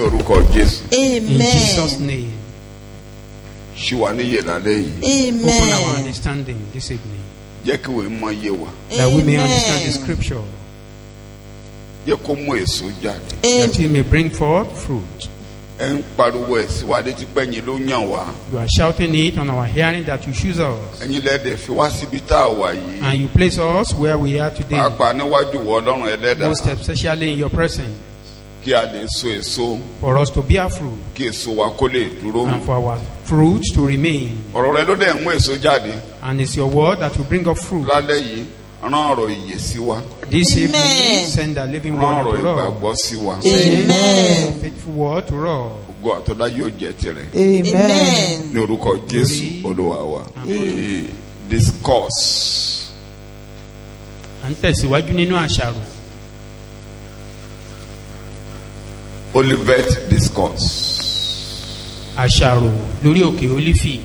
orúkọ Jésù. In Jesus' Amen. name. Ṣí wa níyè lálẹ́ yìí. Amen. Open our understanding this evening, Jẹ́ kí ìwé mọ́ yé wa. Amen. that we may understand the scripture, Jẹ́ kó mú èso jáde. that he may bring forth fruit. Ẹ ń pariwo ẹ̀ sí wa létí pẹ́yìn ló yàn wá. You are shouting it on our hearing that you choose us, Ẹ̀yin lẹ́dẹ̀ fi wá síbi tá a wà yìí. and you place us where we are today, Pàápàá níwájú wọ Ọlọ́run ẹlẹ́dàá. most especially in your presence, Kí a lè so èso. for us to bear fruit Kí èso wa kó lè dúró. and for our fruit to remain. Ọ̀rọ̀ rẹ ló dẹ̀ mú èso jáde. And it's your word that will bring up fruit. Lálẹ́ yìí, rán ọ̀rọ̀ ìyè sí wa. This Amen. evening, send a living Rán word ọ̀rọ̀ to us. ìgbàgbọ́ sí wa. Amen. Faithful word to us. Ògo àtọ́lá yóò jẹ́ tirẹ̀. Amen. Ní orúkọ Jésù Olúwa wa. Discourse. À ń tẹ̀síwájú nínú àṣàrò. Olivet discourse. Àṣàrò lórí òkè Ólífì.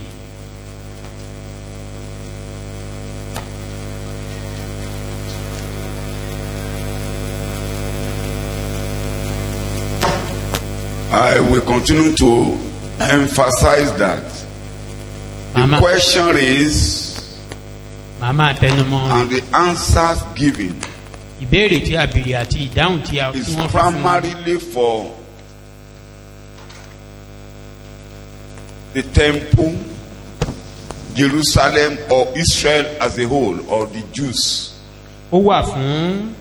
I will continue to emphasize that the Mama. question raised Màá máa tẹnumọ́ and the answers given ìbéèrè tí a béèrè àti ìdáhùn tí is wọ́n fi fún wa. primarily for the temple, Jerusalem, or Israel as a whole, or the Jews. Ó wà fún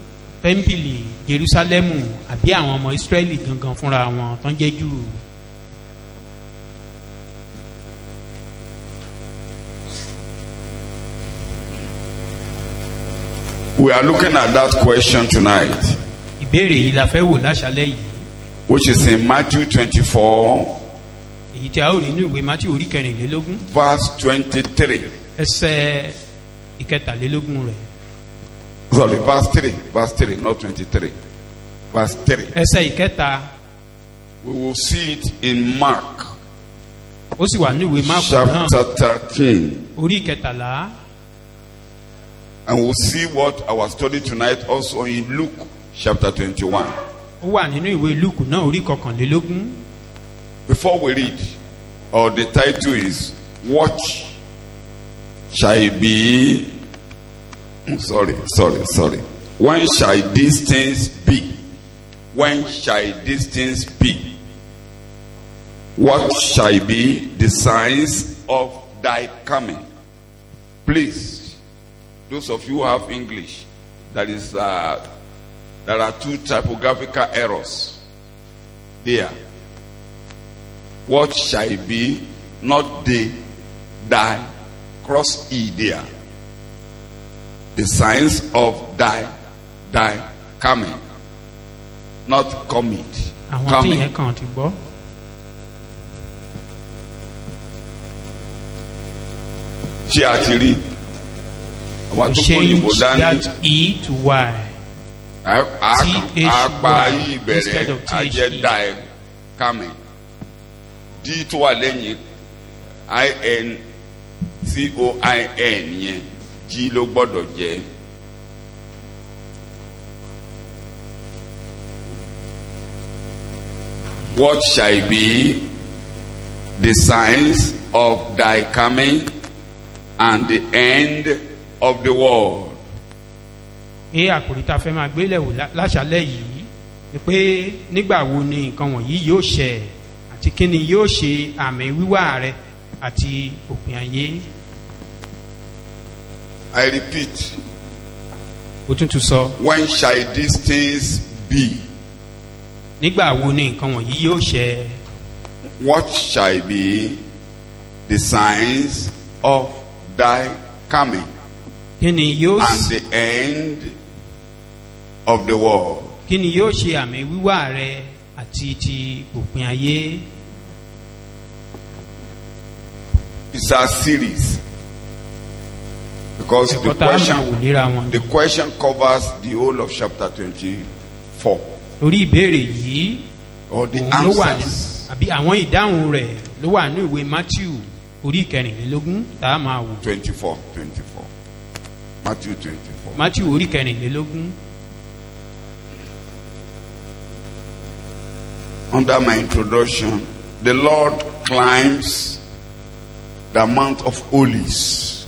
tẹ́ḿpìlì Jerúsálẹ́mù àbí àwọn ọmọ Ísírẹ́lì gangan fúnra wọn tó ń jẹ́ Júù. We are looking at that question tonight, Ìbéèrè yìí la fẹ́ wò láṣálẹ́ yìí. which is in Matthew 24, Èyí tí a ó rí nínú ìwé Mátí orí kẹrìnlélógún verse 23. ẹsẹ̀ ìkẹtàlélógún rẹ̀. Sorry, verse 3, not 23. Verse 3. Ẹsẹ̀ ìkẹta We will see it in Mark ó sì wà nínú ìwé Máàkù náà chapter 13. orí ìkẹtàlá. And we'll see what our study tonight also in Luke chapter 21. Ó wà nínú ìwé Lúùkù náà orí kọkànlélógún. Before we read, or the title is, What shall it be? Sorry. When shall these things be? When shall these things be? What shall be the signs of thy coming? Please, those of you who have English, there are two typographical errors there. What shall it be? Not the, thy, cross E there. The signs of thy coming. Not commit. Àwọn tí Coming. yẹn kàn ti gbọ́. Ṣé a ti rí? Àwọn tó kó òyìnbó Change dání. that E to Y. Àpá yìí instead bẹ̀rẹ̀ of THE. ajẹ́ thy coming. D tó wà lẹ́yìn INCOIN yẹn G ló gbọ́dọ̀ jẹ́. What shall be the signs of thy coming and the end of the world? Pé àkòrí tá a fẹ́ máa gbélé wò láṣálẹ́ yìí ni pé nígbà wo ni nǹkan wọ̀nyí yóò ṣẹ àti kí ni yóò ṣe àmì wíwá rẹ̀ àti òpin ayé. I repeat, Ó tún sọ when shall these things be? nígbà wo ni nǹkan wọ̀nyí yóò ṣẹ. What shall be the signs of thy coming Kí ni yóò and the end of the world? kí ni yóò ṣe àmì wíwá rẹ̀ àti ti òpin ayé. It's a series because Ẹ̀kọ́ tá a máa wò léra wọn. the question covers the whole of chapter 24 Orí ìbéèrè yìí or the òun ló wà ní answers. àbí àwọn ìdáhùn rẹ̀ ló wà ní ìwé Matthew orí kẹrìnlélógún tá a máa wò. 24 Matthew 24. Matthew orí kẹrìnlélógún. under my introduction, the Lord climbs the Mount of Olives,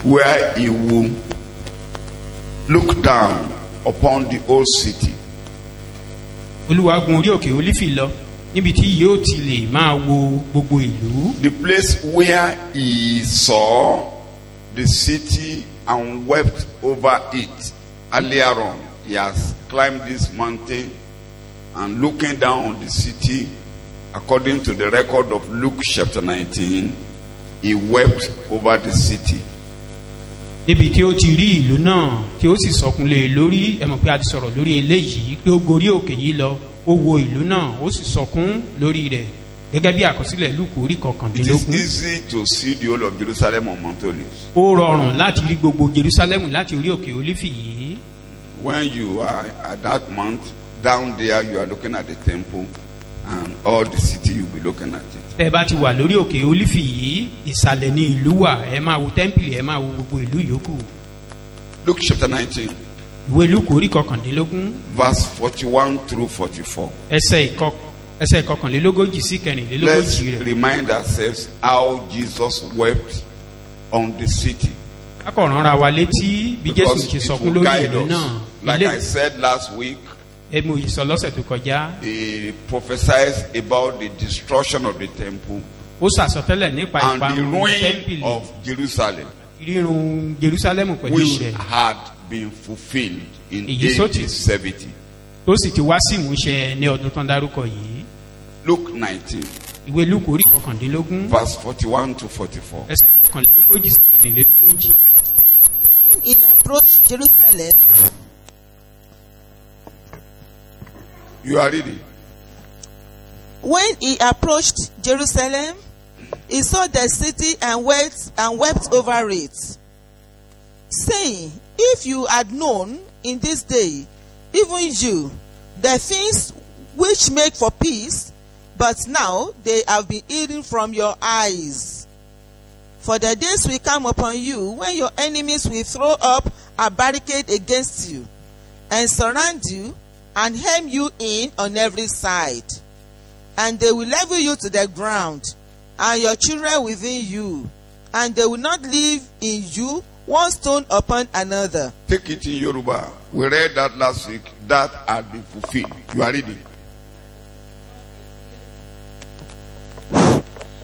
where he will look down upon the old city. Olúwa gun orí òkè Olífì lọ níbi tí yóò ti lè máa wo gbogbo ìlú. The place where he saw the city and wept over it. Earlier on, he has climbed this mountain and looking down on the city, according to the record of Luke chapter 19, he wept over the city. Níbi tí ó ti rí ìlú náà tí ó sì sọkúnlé lórí, ẹ mọ̀ pé a ti sọ̀rọ̀ lórí eléyìí pé ó gorí òkè yìí lọ, ó wo ìlú náà ó sì sọkún lórí rẹ̀ gẹ́gẹ́ bí àkọsílẹ̀ Lúùkù orí It is kọkàndínlógún. easy to see the whole of Jerusalem on Mount Olives. Ó rọrùn láti rí gbogbo Jerusalem láti orí òkè Olífì yìí. When you are at that mount, down there you are looking at the temple and all the city you'll be looking at it. Tẹ́ bá ti wà lórí òkè Olífì yìí, ìsàlẹ̀ ní ìlú wà, ẹ máa wo tẹ́ḿpìlì, ẹ máa wo gbogbo ìlú yòókù. Luke chapter 19, Ìwé Lúùkù orí kọkàndínlógún verse 41 through 44. ẹsẹ̀ ìkọkànlélógójì sí Let's kẹrìnlélógójì rẹ̀. remind ourselves how Jesus wept on the city. Akọ̀ràn ra wa létí bí Jésù Because ṣe it sọkún will lórí guide ìlú us. náà. Like I said last week, Ẹmu ìsọ lọ́sẹ̀ tó kọjá. he prophesied about the destruction of the temple Ó sàsọtẹ́lẹ̀ nípa and the ìparun ruin tẹ́ḿpìlì, of Jerusalem, rírun Jerusalem pẹ̀lú which rẹ̀, had been fulfilled in Èyí tó AD ti- 70. tó sì ti wá sí ìmúṣẹ ní ọdún tán dárúkọ yìí. Luke 19, Ìwé Lúùkù orí kọkàndínlógún verse 41 to 44. ẹsẹ̀ kọkànlélógójì sí kẹrìnlélógójì. When he approached Jerusalem, You are reading. when he approached Jerusalem, he saw the city and wept over it, saying, "If you had known in this day, even you, the things which make for peace, but now they have been hidden from your eyes. For the days will come upon you when your enemies will throw up a barricade against you, and surround you, and hem you in on every side. And they will level you to the ground, and your children within you, and they will not leave in you one stone upon another." Take it in Yoruba. We read that last week. That had been fulfilled. You are reading.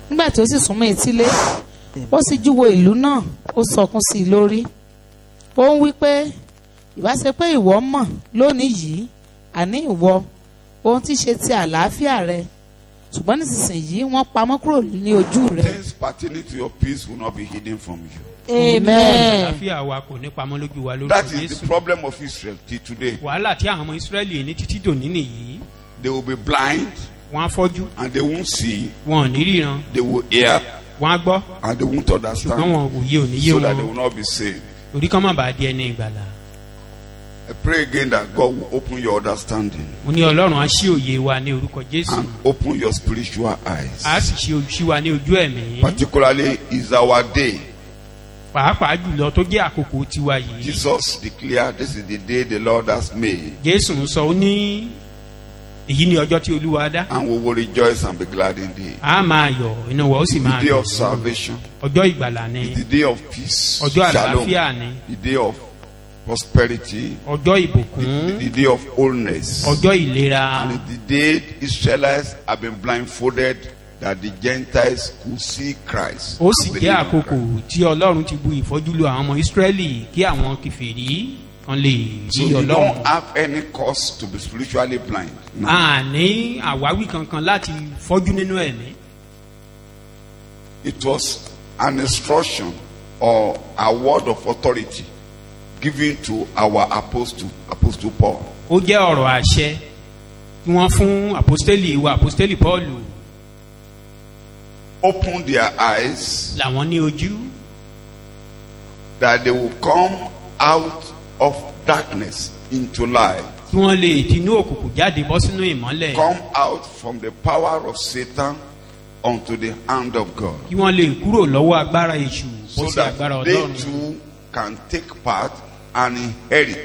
Nígbà tí ó sì súnmọ́ etílé, ó sì júwo ìlú náà, ó sọkún sí i lórí. Ó ń wí pé, ìbá ṣe pé ìwọ mọ̀ lónìí yìí, àní ìwọ, ohun tí ṣe ti àlàáfíà rẹ, ṣùgbọ́n nísinsìnyí wọ́n pamọ́ kúrò ní ojú rẹ. Things pertaining to your peace will not be hidden from you. Amen. Àlàáfíà wa kò ní pamọ́ lójú wa That lórúkọ is the Jésù. problem of Israel till today. Wàhálà tí àwọn ọmọ Ísírẹ́lì ní títí dòní nìyí. They will be blind Wọ́n á fọ́jú, and they won't see. wọn ò ní ríran, They will hear wọ́n á gbọ́, and they won't ṣùgbọ́n understand. wọn ò yé òní yé So that they wọn. will not be saved. Orí kan má bàa di ẹni ìgbàlà. I pray again that God will open your understanding Mo ní Ọlọ́run á ṣí òye wa ní orúkọ Jésù. and open your spiritual Á eyes. sì ṣí wa ní ojú ẹ̀mí. Particularly is our day. Pàápàá jùlọ tó jẹ́ àkókò tiwa yìí. Jesus declared, "This is the day the Lord has made, Jésù ń sọ ó ní èyí ni ọjọ́ tí Olúwa dá. and we will rejoice and be glad in it." A máa yọ̀, inú wa ó sì The máa day dùn. of salvation, Ọjọ́ ìgbàlà ni, the day of peace, ọjọ́ shalom, àlàáfíà ni, the day of prosperity, ọjọ́ ìbùkún, the day of wholeness, ọjọ́ ìlera. and the day the Israelites have been blindfolded that the Gentiles could see Christ. Ó sì and jẹ́ believe in àkókò Christ. tí Ọlọ́run ti bu ìfọ́jú lu àwọn ọmọ Ísírẹ́lì kí àwọn kèfèrí kan lè So rí you Ọlọ́run. don't have any cause to be spiritually blind. No. A ní àwáwí kankan láti fọ́jú nínú ẹ̀mí. It was an instruction or a word of authority given to our apostle Paul. Ó jẹ́ ọ̀rọ̀ àṣẹ tí wọ́n fún àpọ́stélì wa àpọ́stélì Pọ́ọ̀lù. Open their eyes Làwọn ní ojú that they will come out of darkness into light. tí wọ́n lè tinú òkùnkùn jáde bọ́ sínú ìmọ́lẹ̀. Come out from the power of Satan unto the hand of God. Kí wọ́n lè kúrò lọ́wọ́ agbára èṣù bọ́ So sí that agbára they Ọlọ́run. too can take part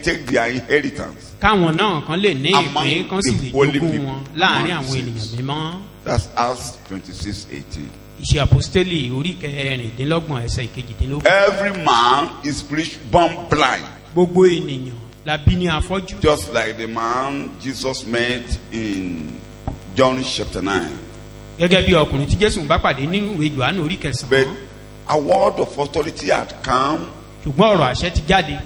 take their inheritance. káwọn náà kan lè ní Among ìpín kan sì the lè holy jogún people. wọn láàrin Among àwọn the ènìyàn saints. mímọ́. That's Acts 26:18. ìṣe àpòstélì orí kẹrìndínlọ́gbọ̀n ẹsẹ̀ ìkejìdínlógún. Every man is born blind, gbogbo ènìyàn la bí ní afọ́jú. just like the man Jesus met in John chapter 9. gẹ́gẹ́ bí ọkùnrin tí jésù bá pàdé nínú ìwé johannu orí But kẹsàn-án. a word of authority had come ṣùgbọ́n ọ̀rọ̀ àṣẹ ti jáde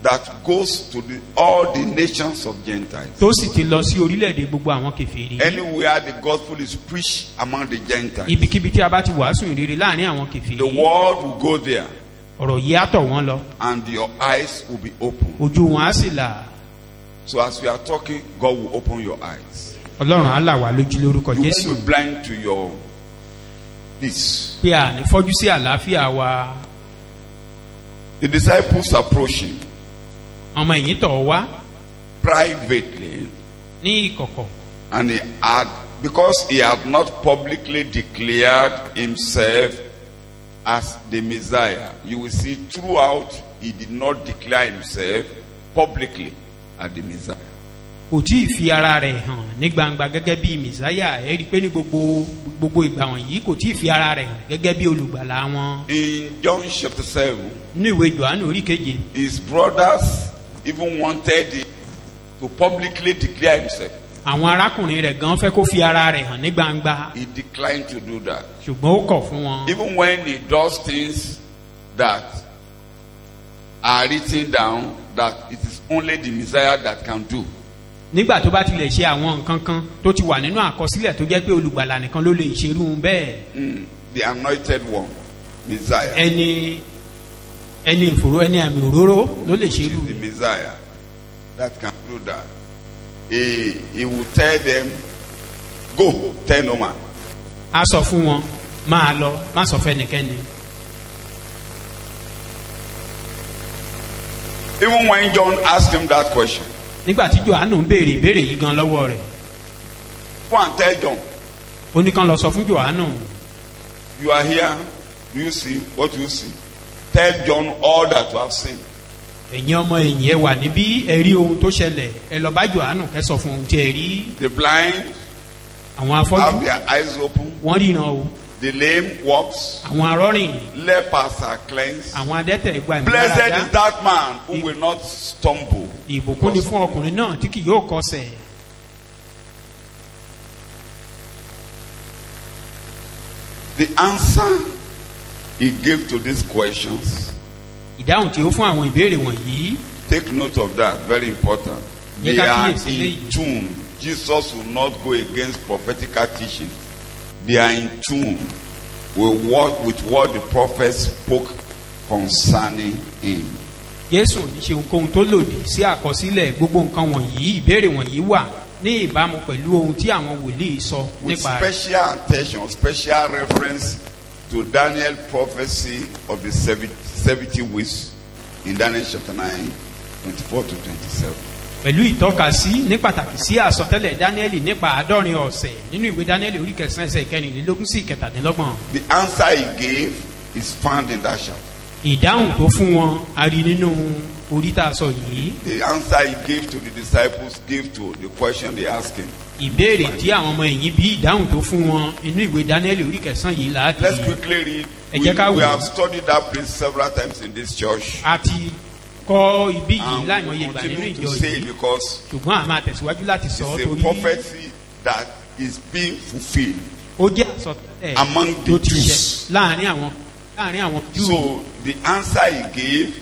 that goes to all the nations of Gentiles. tó sì ti lọ sí orílẹ̀-èdè gbogbo àwọn kèfèrí. Anywhere the gospel is preached among the Gentiles, ibikíbi tí a bá ti wàásù ìrere láàrin àwọn the kèfèrí. word will go there ọ̀rọ̀ yìí á tọ̀ wọ́n lọ. and your eyes will be open. ojú wọn á sì là. So as we are talking, God will open your eyes. ọlọ́run á là wá lójú lórúkọ You jésù. won't be blind to your peace. pé a ní fọ́jú sí àlàáfíà wa. The disciples approaching ọmọ ẹ̀yìn tọ̀ wá privately, ní ìkọ̀kọ̀. and because he had not publicly declared himself as the Messiah. You will see throughout he did not declare himself publicly as the Messiah. kò tí ì fi ara rẹ̀ hàn ní gbangba gẹ́gẹ́ bí mẹ̀sáyà. ẹ rí i pé ní gbogbo ìgbà wọ̀nyí kò tí ì fi ara rẹ̀ hàn gẹ́gẹ́ bí olùgbàlà wọn. In John chapter 7, nínú ìwé johannu orí keje. his brothers even wanted him to publicly declare himself. àwọn arákùnrin rẹ̀ gan fẹ́ kó fi ara rẹ̀ hàn ní gbangba. He declined to do that. ṣùgbọ́n ó kọ̀ fún wọn. Even when he does things that are written down, that it is only the Messiah that can do. nígbà tó bá tilẹ̀ ṣe àwọn nǹkan kan tó ti wà nínú àkọsílẹ̀ tó jẹ́ pé olùgbàlà nìkan ló lè ṣerú bẹ́ẹ̀. The anointed one, Messiah. ẹni ìfòró ẹni àmì òróró ló lè ṣerú. The Messiah that can do that. He will tell them, go, tell no man. a sọ fún wọn máa lọ má sọ fẹ́nikẹ́ni. Even when John asked him that question, nígbà tí johannu ń béèrè ìbéèrè yìí gan lọ́wọ́ rẹ̀. go and tell John, ó ní kán lọ sọ fún johannu. you are here, do you see what you see? Tell John all that you have seen. ẹ̀yin ọmọ ẹ̀yìn ẹ wà níbí ẹ rí ohun tó ṣẹlẹ̀ ẹ lọ bá johannu kẹ́ sọ fún ohun tí ẹ rí. The blind àwọn have afọ́jú their eyes open, wọ́n ríran o. the lame walks, àwọn arọ́rìn lepers are cleansed. àwọn adẹ́tẹ̀ gba Blessed is ìmúláradá. that man who will not stumble. ìbùkún ni fún ọkùnrin náà tí kì yóò kọsẹ̀. The answer he gave to these questions, ìdáhùn tí ó fún àwọn ìbéèrè wọ̀nyí. take note of that, very important. They Yẹ ká are kíyèsí in léyìí. tune. Jesus will not go against prophetical teaching. They are in tune with what the prophets spoke concerning him. Jésù ní ṣe ohunkóhun tó lòdì sí àkọsílẹ̀ gbogbo nǹkan wọ̀nyí ìbéèrè wọ̀nyí wà ní ìbámu pẹ̀lú ohun tí àwọn wòlíì sọ With nípa rẹ̀. special attention, special reference to Daniel prophecy of the 70 weeks in Daniel chapter 9, 24 to 27. pẹ̀lú ìtọ́kasí ní pàtàkì sí àsọtẹ́lẹ̀ Dáníẹ́lì nípa àádọ́rin ọ̀sẹ̀ nínú ìwé Dáníẹ́lì orí kẹsàn-án ẹsẹ̀ ìkẹrìnlélógún sí ìkẹtàdínlọ́gbọ̀n. The answer he gave is found in that chapter. ìdáhùn tó fún wọn a rí nínú orí tá a sọ yìí. The answer he gave to the disciples gave to the question they asked him. ìbéèrè tí àwọn ọmọ ẹ̀yìn bí ìdáhùn tó fún wọn inú ìwé Dáníẹ́lì orí kẹsàn-án yìí Let's láti. quickly read. Ẹ jẹ́ ká We wò. have studied that place several times in this church. a ti kọ́ ibí yìí And láìmọye we ìgbà nínú continue ìjọ to say yìí because ṣùgbọ́n a máa tẹ̀síwájú láti sọ ọ́ it's a torí prophecy that is being fulfilled. ó jẹ́ àsọtẹ́lẹ̀ Among the tó ti Jews. ṣẹ láàrin àwọn Júù. So the answer he gave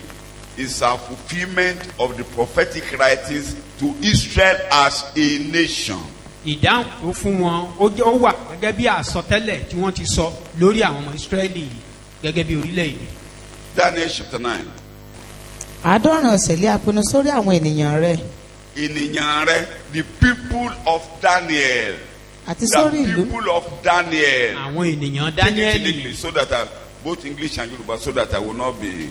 is a fulfillment of the prophetic writings to Israel as a nation. ìdáhùn tó fún wọn ó wà gẹ́gẹ́ bí àsọtẹ́lẹ̀ tí wọ́n ti sọ lórí àwọn ọmọ Ísírẹ́lì gẹ́gẹ́ bí orílẹ̀-èdè. Daniel chapter 9. àádọ́rin ọ̀sẹ̀ lé apinnu sórí àwọn ènìyàn rẹ̀ Ènìyàn rẹ̀, the people of Daniel. àti sórí The ìlú people of Daniel. àwọn ènìyàn Take it in Dáníẹ́lì. English so that both English and Yoruba, so that I will not be.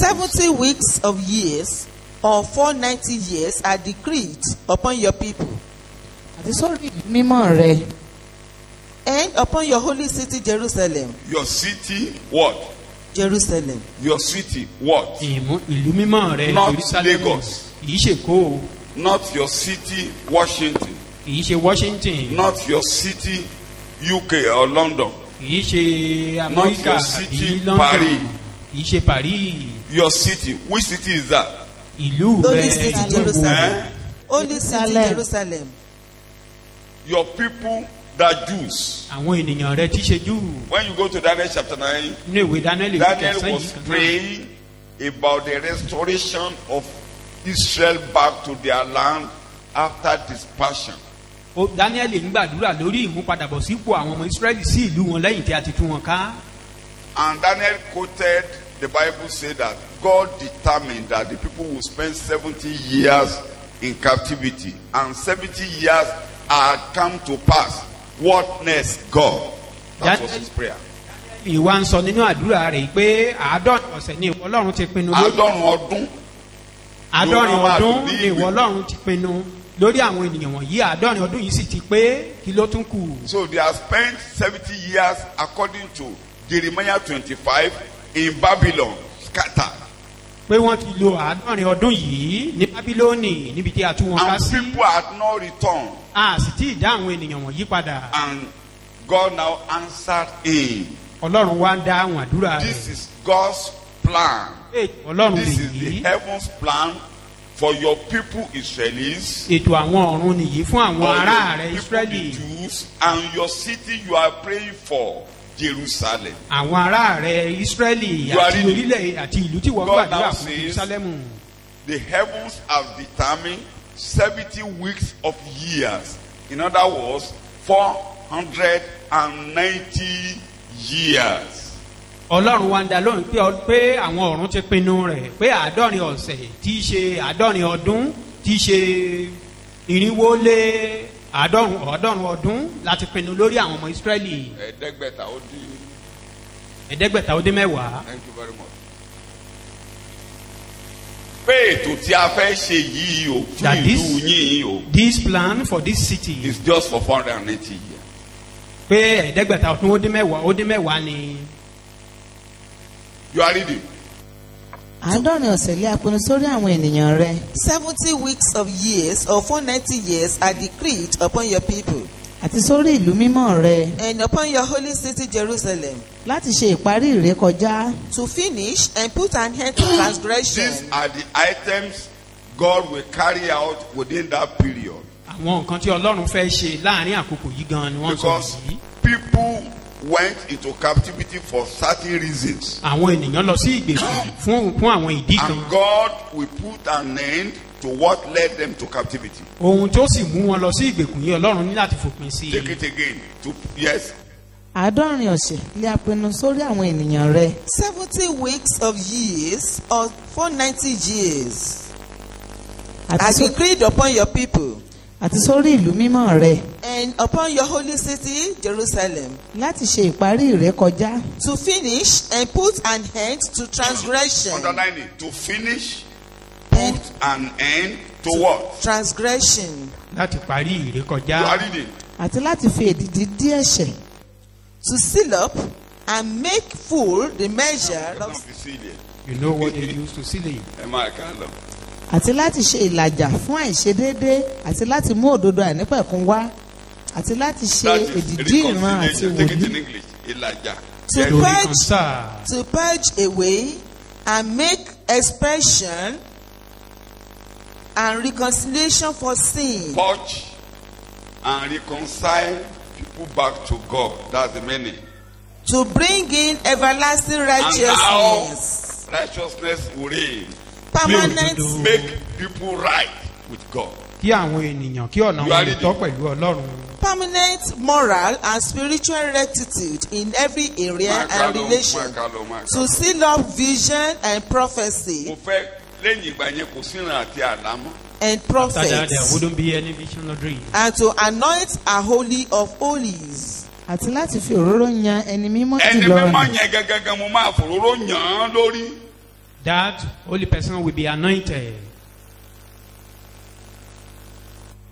70 weeks of years or 490 years are decreed upon your people àti sórí ìlú mímọ́ rẹ̀ and upon your holy city Jerusalem. Your city, what? Jerusalem. Your city, what? ìlú mímọ́ rẹ Not Jerusalem Lagos. kìí ṣe Èkó o, Not your city, Washington. kìí ṣe Washington, Not your city, UK or London. kìí ṣe Not Amẹ́ríkà your àbí city, London, Paris. kìí ṣe Paris. Your city, which city is that? Ìlú Holy rẹ city ìlú Jerusalem. Eh? Holy city Jerusalem. Jerusalem. Your people, that Jews. àwọn ènìyàn rẹ tí ṣe Júù. When you go to Daniel chapter 9, Nínú ìwé Daniel Daniel kẹsàn-án was yìí kan náà, praying about the restoration of Israel back to their land after dispersion. Daniel ń gbàdúrà lórí ìmúpadàbọ̀sípò àwọn ọmọ Israẹli sí ìlú wọn lẹ́yìn tí a ti tú wọn ká. And Daniel quoted, the Bible said that God determined that the people will spend 70 years in captivity, and 70 years had come to pass. What next, God? That was his prayer. Ìwà ń sọ nínú àdúrà rẹ̀ pé àádọ́rin ọ̀sẹ̀ ni ìwọ Ọlọ́run ti pinnu lórí Àádọ́rùn ọdún. àádọ́rin Ló máa ọdún bí ni ìwọ Ọlọ́run ti pinnu lórí àwọn ènìyàn wọ̀nyí. Àádọ́rin ọdún yìí sì ti pé kí ló tún kù. So they have spent 70 years according to Jeremiah 25 in Babylon, scattered. Pé wọ́n ti lo àádọ́rin ọdún yìí ní Bábílónì níbi tí a tú wọn ká And sí. people had not returned. A sì tí ì dá àwọn ènìyàn wọ̀nyí padà. And God now answered him. Ọlọ́run wá ń dá àwọn àdúrà rẹ̀. This is God's plan. Ọlọ́run This is the nìyí. heaven's plan for your people Israelis. Ètò àwọn ọ̀run nìyí fún àwọn For ará your rẹ̀ people the Ísírẹ́lì. Jews, and your city you are praying for, Jerusalem. Àwọn ará rẹ̀ Ísírẹ́lì You are àti reading. orílẹ̀ àti ìlú tí wọ́n God gbàdúrà now fún says, Jerúsálẹ́mù. The heavens have determined 70 weeks of years. In other words, 490 years. Ọlọ́run wa ń dá lóhùn pé àwọn ọ̀run ti pinnu rẹ̀ pé àádọ́rin ọ̀sẹ̀ tí í ṣe àádọ́rin ọdún tí í ṣe irinwó lé ọ̀ọ́dọ́rùn ọdún láti pinnu lórí àwọn ọmọ Ísírẹ́lì. Ẹ̀ẹ́dẹ́gbẹ̀ta ó dín. Ẹ̀ẹ́dẹ́gbẹ̀ta ó dín mẹ́wàá. Thank you very much. Pé ètò tí a fẹ́ ṣe yìí o fún That ìlú yín o this plan for this city is just for 480 years. pé ẹ̀ẹ́dẹ́gbẹ̀ta ọdún ó dín mẹ́wàá ni. You are reading. àádọ́rin ọ̀sẹ̀ lé apinnu sórí àwọn ènìyàn rẹ 70 weeks of years or 490 years are decreed upon your people àti sórí ìlú mímọ́ rẹ and upon your holy city Jerusalem láti ṣe ìparí ìrékọjá to finish and put an end to transgression. These are the items God will carry out within that period. Àwọn nǹkan tí Ọlọ́run fẹ́ ṣe láàrin àkókò yìí gan ni wọ́n sọ Because yìí. people went into captivity for certain reasons. Àwọn ènìyàn lọ sí ìgbèkùn fún àwọn ìdí kan. And God will put an end to what led them to captivity. Ohun tó sì mú wọn lọ sí ìgbèkùn yìí Ọlọ́run ní láti fòpin sí i. Take it again. Yes. àádọ́rin ọ̀sẹ̀ lé apinnu sórí àwọn ènìyàn rẹ 70 weeks of years or 490 years àti are só- decreed upon your people àti sórí ìlú mímọ́ rẹ and upon your holy city Jerusalem láti ṣe ìparí ìrékọjá to finish and put an end to transgression. Underline it. To finish, put an end to what? Transgression. Láti parí You ìrékọjá. are reading. àti láti fi èdìdì dí ẹ̀ṣẹ̀ To seal up and make full the measure It's not of Sicilian. You know what they use to seal it. Ẹ máa kà á lọ. àti láti ṣe ìlàjà fún àìṣedéédé àti láti mú òdodo àìnípẹ̀kun wá àti láti ṣe That is èdìdí ìran àti reconciliation. Take it in wòlíì English. Elijah. to To purge, reconcile. to purge away and make expression and reconciliation for sin, Purge and reconcile people back to God. That's the meaning. to bring in everlasting righteousness, Righteousness will reign. permanent, Make people right with God. Kí àwọn ènìyàn kí ọ̀nà You are wọn tọ́ pẹ̀lú Ọlọ́run. permanent moral and spiritual rectitude in every area and relation, to seal up vision and prophecy Mo fẹ́ lẹ́yìn ìgbà yẹn kò síran àti àlámọ́. and After that, there prophets, wouldn't be any vision or dream. and to anoint a holy of holies, àti láti fi òróró yan ẹni mímọ́ Ẹni jùlọ mímọ́ yẹn gẹ́gẹ́gẹ́ mo máa fòróró yàn án lórí. That holy person will be anointed.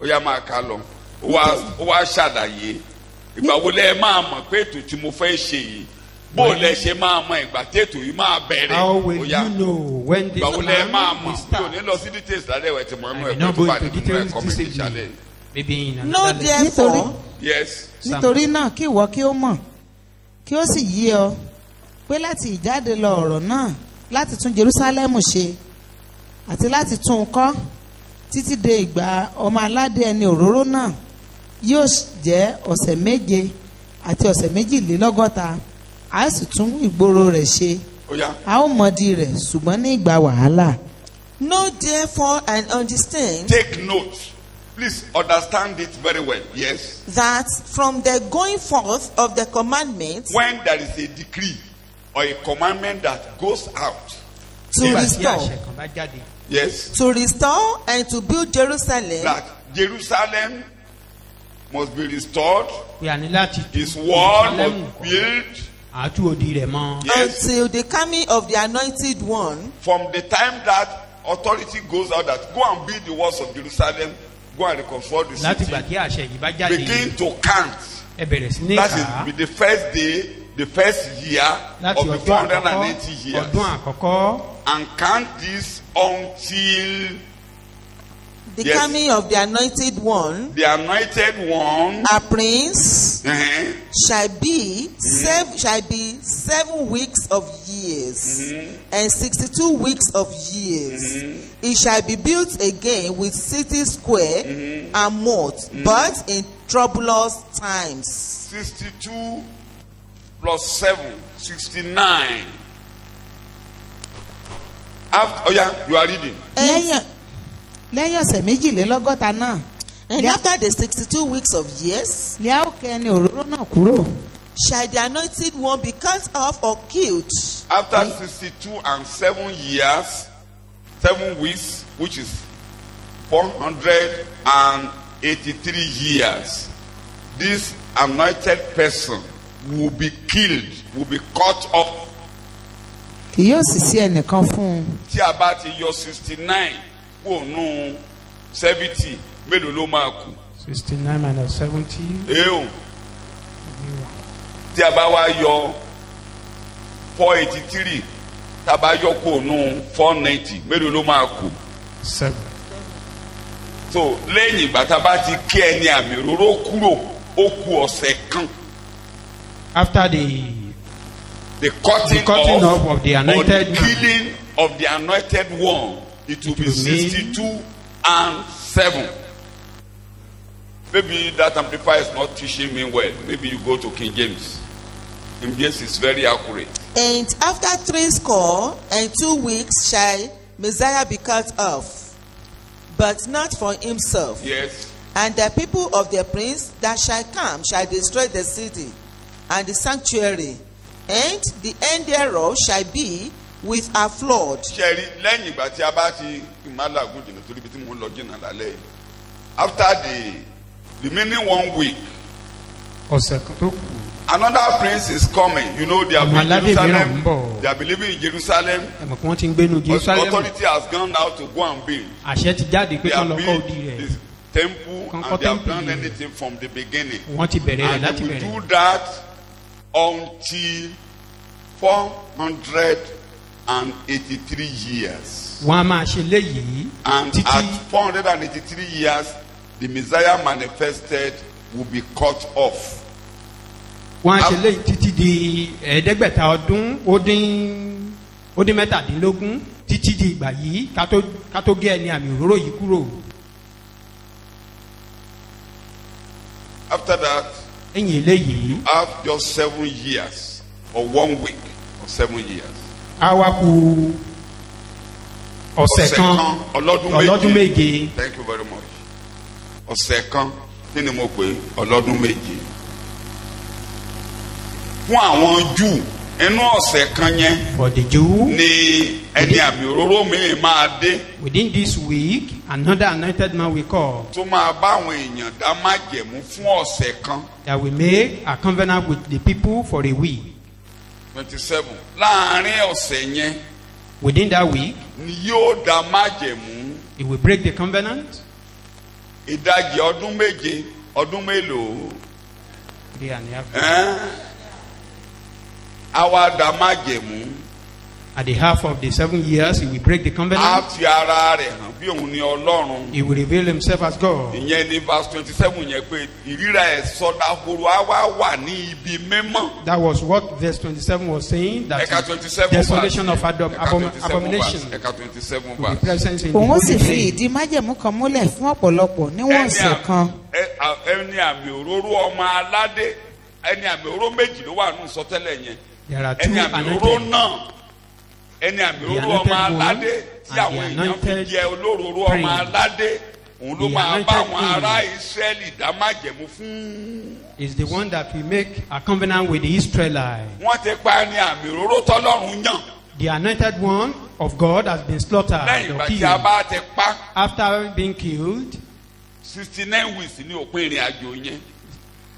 Ó yá máa kà á lọ. Ó wá ṣàlàyé. Ìgbà wo lẹ máa mọ̀ pé ètò tí mo fẹ́ ṣe yìí bó lẹ ṣe máa mọ ìgbà tètò yìí máa bẹ̀rẹ̀. How will Ó yá. you know when this Gbàwó lẹ máa plan mọ̀ will mi ò start? ní lọ sí details lálẹ́ ìwẹ̀ tí mo mú I will ẹ̀kọ́ not tó go bá into nínú details ẹ̀kọ́ this mi ìṣàlẹ̀. evening. Maybe in Know another lesson. therefore Yes. nítorí náà kí ìwọ kí ó mọ̀ kí ó sì yé ọ pé láti ìjáde lọ ọ̀rọ̀ náà láti tún Jerusalem ṣe àti láti tún un kọ́ títí de ìgbà ọmọ aládé ẹni òróró náà yóò jẹ́ ọ̀sẹ̀ méje àti ọ̀sẹ̀ méjìlélọ́gọ́ta a sì tún ìgboro rẹ̀ ṣe Ó yá. a ó mọ̀dí rẹ̀ ṣùgbọ́n ní ìgbà wàhálà. know therefore and understand Take note. Please understand it very well. Yes. that from the going forth of the commandment When there is a decree or a commandment that goes out, to Nígbà tí restore àṣẹ kan bá jáde. yes, and to build Jerusalem that Jerusalem must be restored, Pé a ní láti tún his wall Jerusalem must kọ́. be built. Àtú odi rẹ̀ mọ́. Yes. until the coming of the anointed one, From the time that authority goes out that go and build the walls of Jerusalem, go and reconstruct the Láti city, ìgbà tí àṣẹ yìí bá jáde. begin to count. Ẹ bẹ̀rẹ̀ sí ní That kà á. is the first day, the first year Láti of the ọjọ́ 480 àkọ́kọ́. years. Ọdún àkọ́kọ́. And count this until the Yes. coming of the anointed one, the anointed one a prince, uh-huh, shall be 7 weeks of years and 62 weeks of years. It shall be built again with city square and moat, but in troublous times. 62 plus 7, 69. After, oh yeah, you are reading. lẹ́yìn ọ̀sẹ̀ méjìlélọ́gọ́ta náà And after the 62 weeks of years, ni a ó kẹ́ ẹni òróró náà kúrò. shall the anointed one be cut off or killed? After 62 and 7 years, 7 weeks, which is 483 years, this anointed person will be killed, will be cut off. kì yóò sì sí ẹnìkan fún un. Tí a bá ti yọ 69 kúrò nù 70, mélòó ló máa kù? 69 minus 70. Èèyàn. Tí a bá wá yọ 483, tá a bá yọ kúrò nù 490, mélòó ló máa kù? 7. So lẹ́yìn ìgbà tá a bá ti kí ẹni àmì òróró kúrò, ó kù ọ̀sẹ̀ kan. After the Cutting cutting off off of the or anointed the man. killing of the anointed one, it will be will mean- 62 and 7. Maybe that amplifier is not teaching me well. Maybe you go to King James. King James is very accurate. And after 62 weeks shall Messiah be cut off, but not for himself. Yes. And the people of the prince that shall come shall destroy the city and the sanctuary, and the end thereof shall be with a flood. Sherry, lẹ́yìn ìgbà tí a bá ti ìmàlàgùn jìnnà torí ibi tí mo ń lọ jìnnà lálẹ́ yìí. After the remaining 1 week, ọ̀sẹ̀ kan tó kù. another prince is coming. You know they are in Ọmọládé mìíràn ń Jerusalem. bọ̀. They are believing in Jerusalem. Ẹ mọ̀ pé wọ́n ti ń gbénu Jerusalem. Authority has gone out to go and build. Àṣẹ ti jáde pé They kán have lọ kọ́ built odi rẹ̀. the temple Kan and kọ́ they have temple done yìí. anything from the beginning. Wọ́n ti bẹ̀rẹ̀ rẹ̀ And láti they will bẹ̀rẹ̀. do that until 483 years. Wọ́n á máa ṣe léyìí And títí at 483 years, the Messiah manifested will be cut off. wọ́n á ṣe léyìí títí di ẹ̀ẹ́dẹ́gbẹ̀ta ọdún ó dín mẹ́tàdínlógún títí di ìgbà yìí ká tó gé ẹni àmì òróró yìí kúrò. After that, Ẹ̀yìn eléyìí have just 7 years or 1 week or 7 years. á wá ku ọ̀sẹ̀ kan ọlọ́dún méje. Thank you very much. Ọ̀sẹ̀ kan kí ni mo pè ọlọ́dún méje. Fún àwọn Júù inú ọ̀sẹ̀ kan yẹn For the Jew, ni ẹni àmì òróró mi máa dé within this week, another anointed man will come tó máa bá àwọn èèyàn dá májẹ̀mú fún ọ̀sẹ̀ kan. that will make a covenant with the people for a week. 27 láàárín ọ̀sẹ̀ yẹn Within that week, ni yóò dá májẹ̀mú he will break the covenant. ìdajì ọdún méje ọdún mélòó 3.5. àwa dá májẹ̀mú. At the half of the 7 years, he will break the Á covenant. fi ara rẹ̀ hàn bí òun ni Ọlọ́run. He will reveal himself as God. Ìyẹn ní verse 27 yẹn pé ìríra ẹ̀sọ́dahoro á wá wà ní ibi mímọ́. That was what verse 27 was saying. That Ẹ̀ka 27 desolation of verse. abomination Ẹ̀ka 27 will be verse. present in the òun sì holy fi place. ìdí májẹ̀mú kan múlẹ̀ fún ọ̀pọ̀lọpọ̀ níwọ̀n ọ̀sẹ̀ kan. Ẹni àmì òróró ọmọ aládé, ẹni àmì òróró méjì ló wà nù sọtẹ́lẹ̀ yẹn. There are two Ẹni àmì òróró anointed. náà, ẹni àmì òróró ọmọ aládé tí àwọn èèyàn fi jẹ olóróró ọmọ aládé, òun ló máa bá àwọn ará Ísírẹ́lì dá májẹ̀mú fún. Is the one that will make a covenant with the Israelites. Wọ́n ti pa ẹni àmì òróró tọ́lọ́run yàn. The anointed one of God has been slaughtered Lẹ́yìn or ìgbà tí a killed. bá ti pa, After being killed, 69 weeks ní òpin ìrìn àjò yẹn.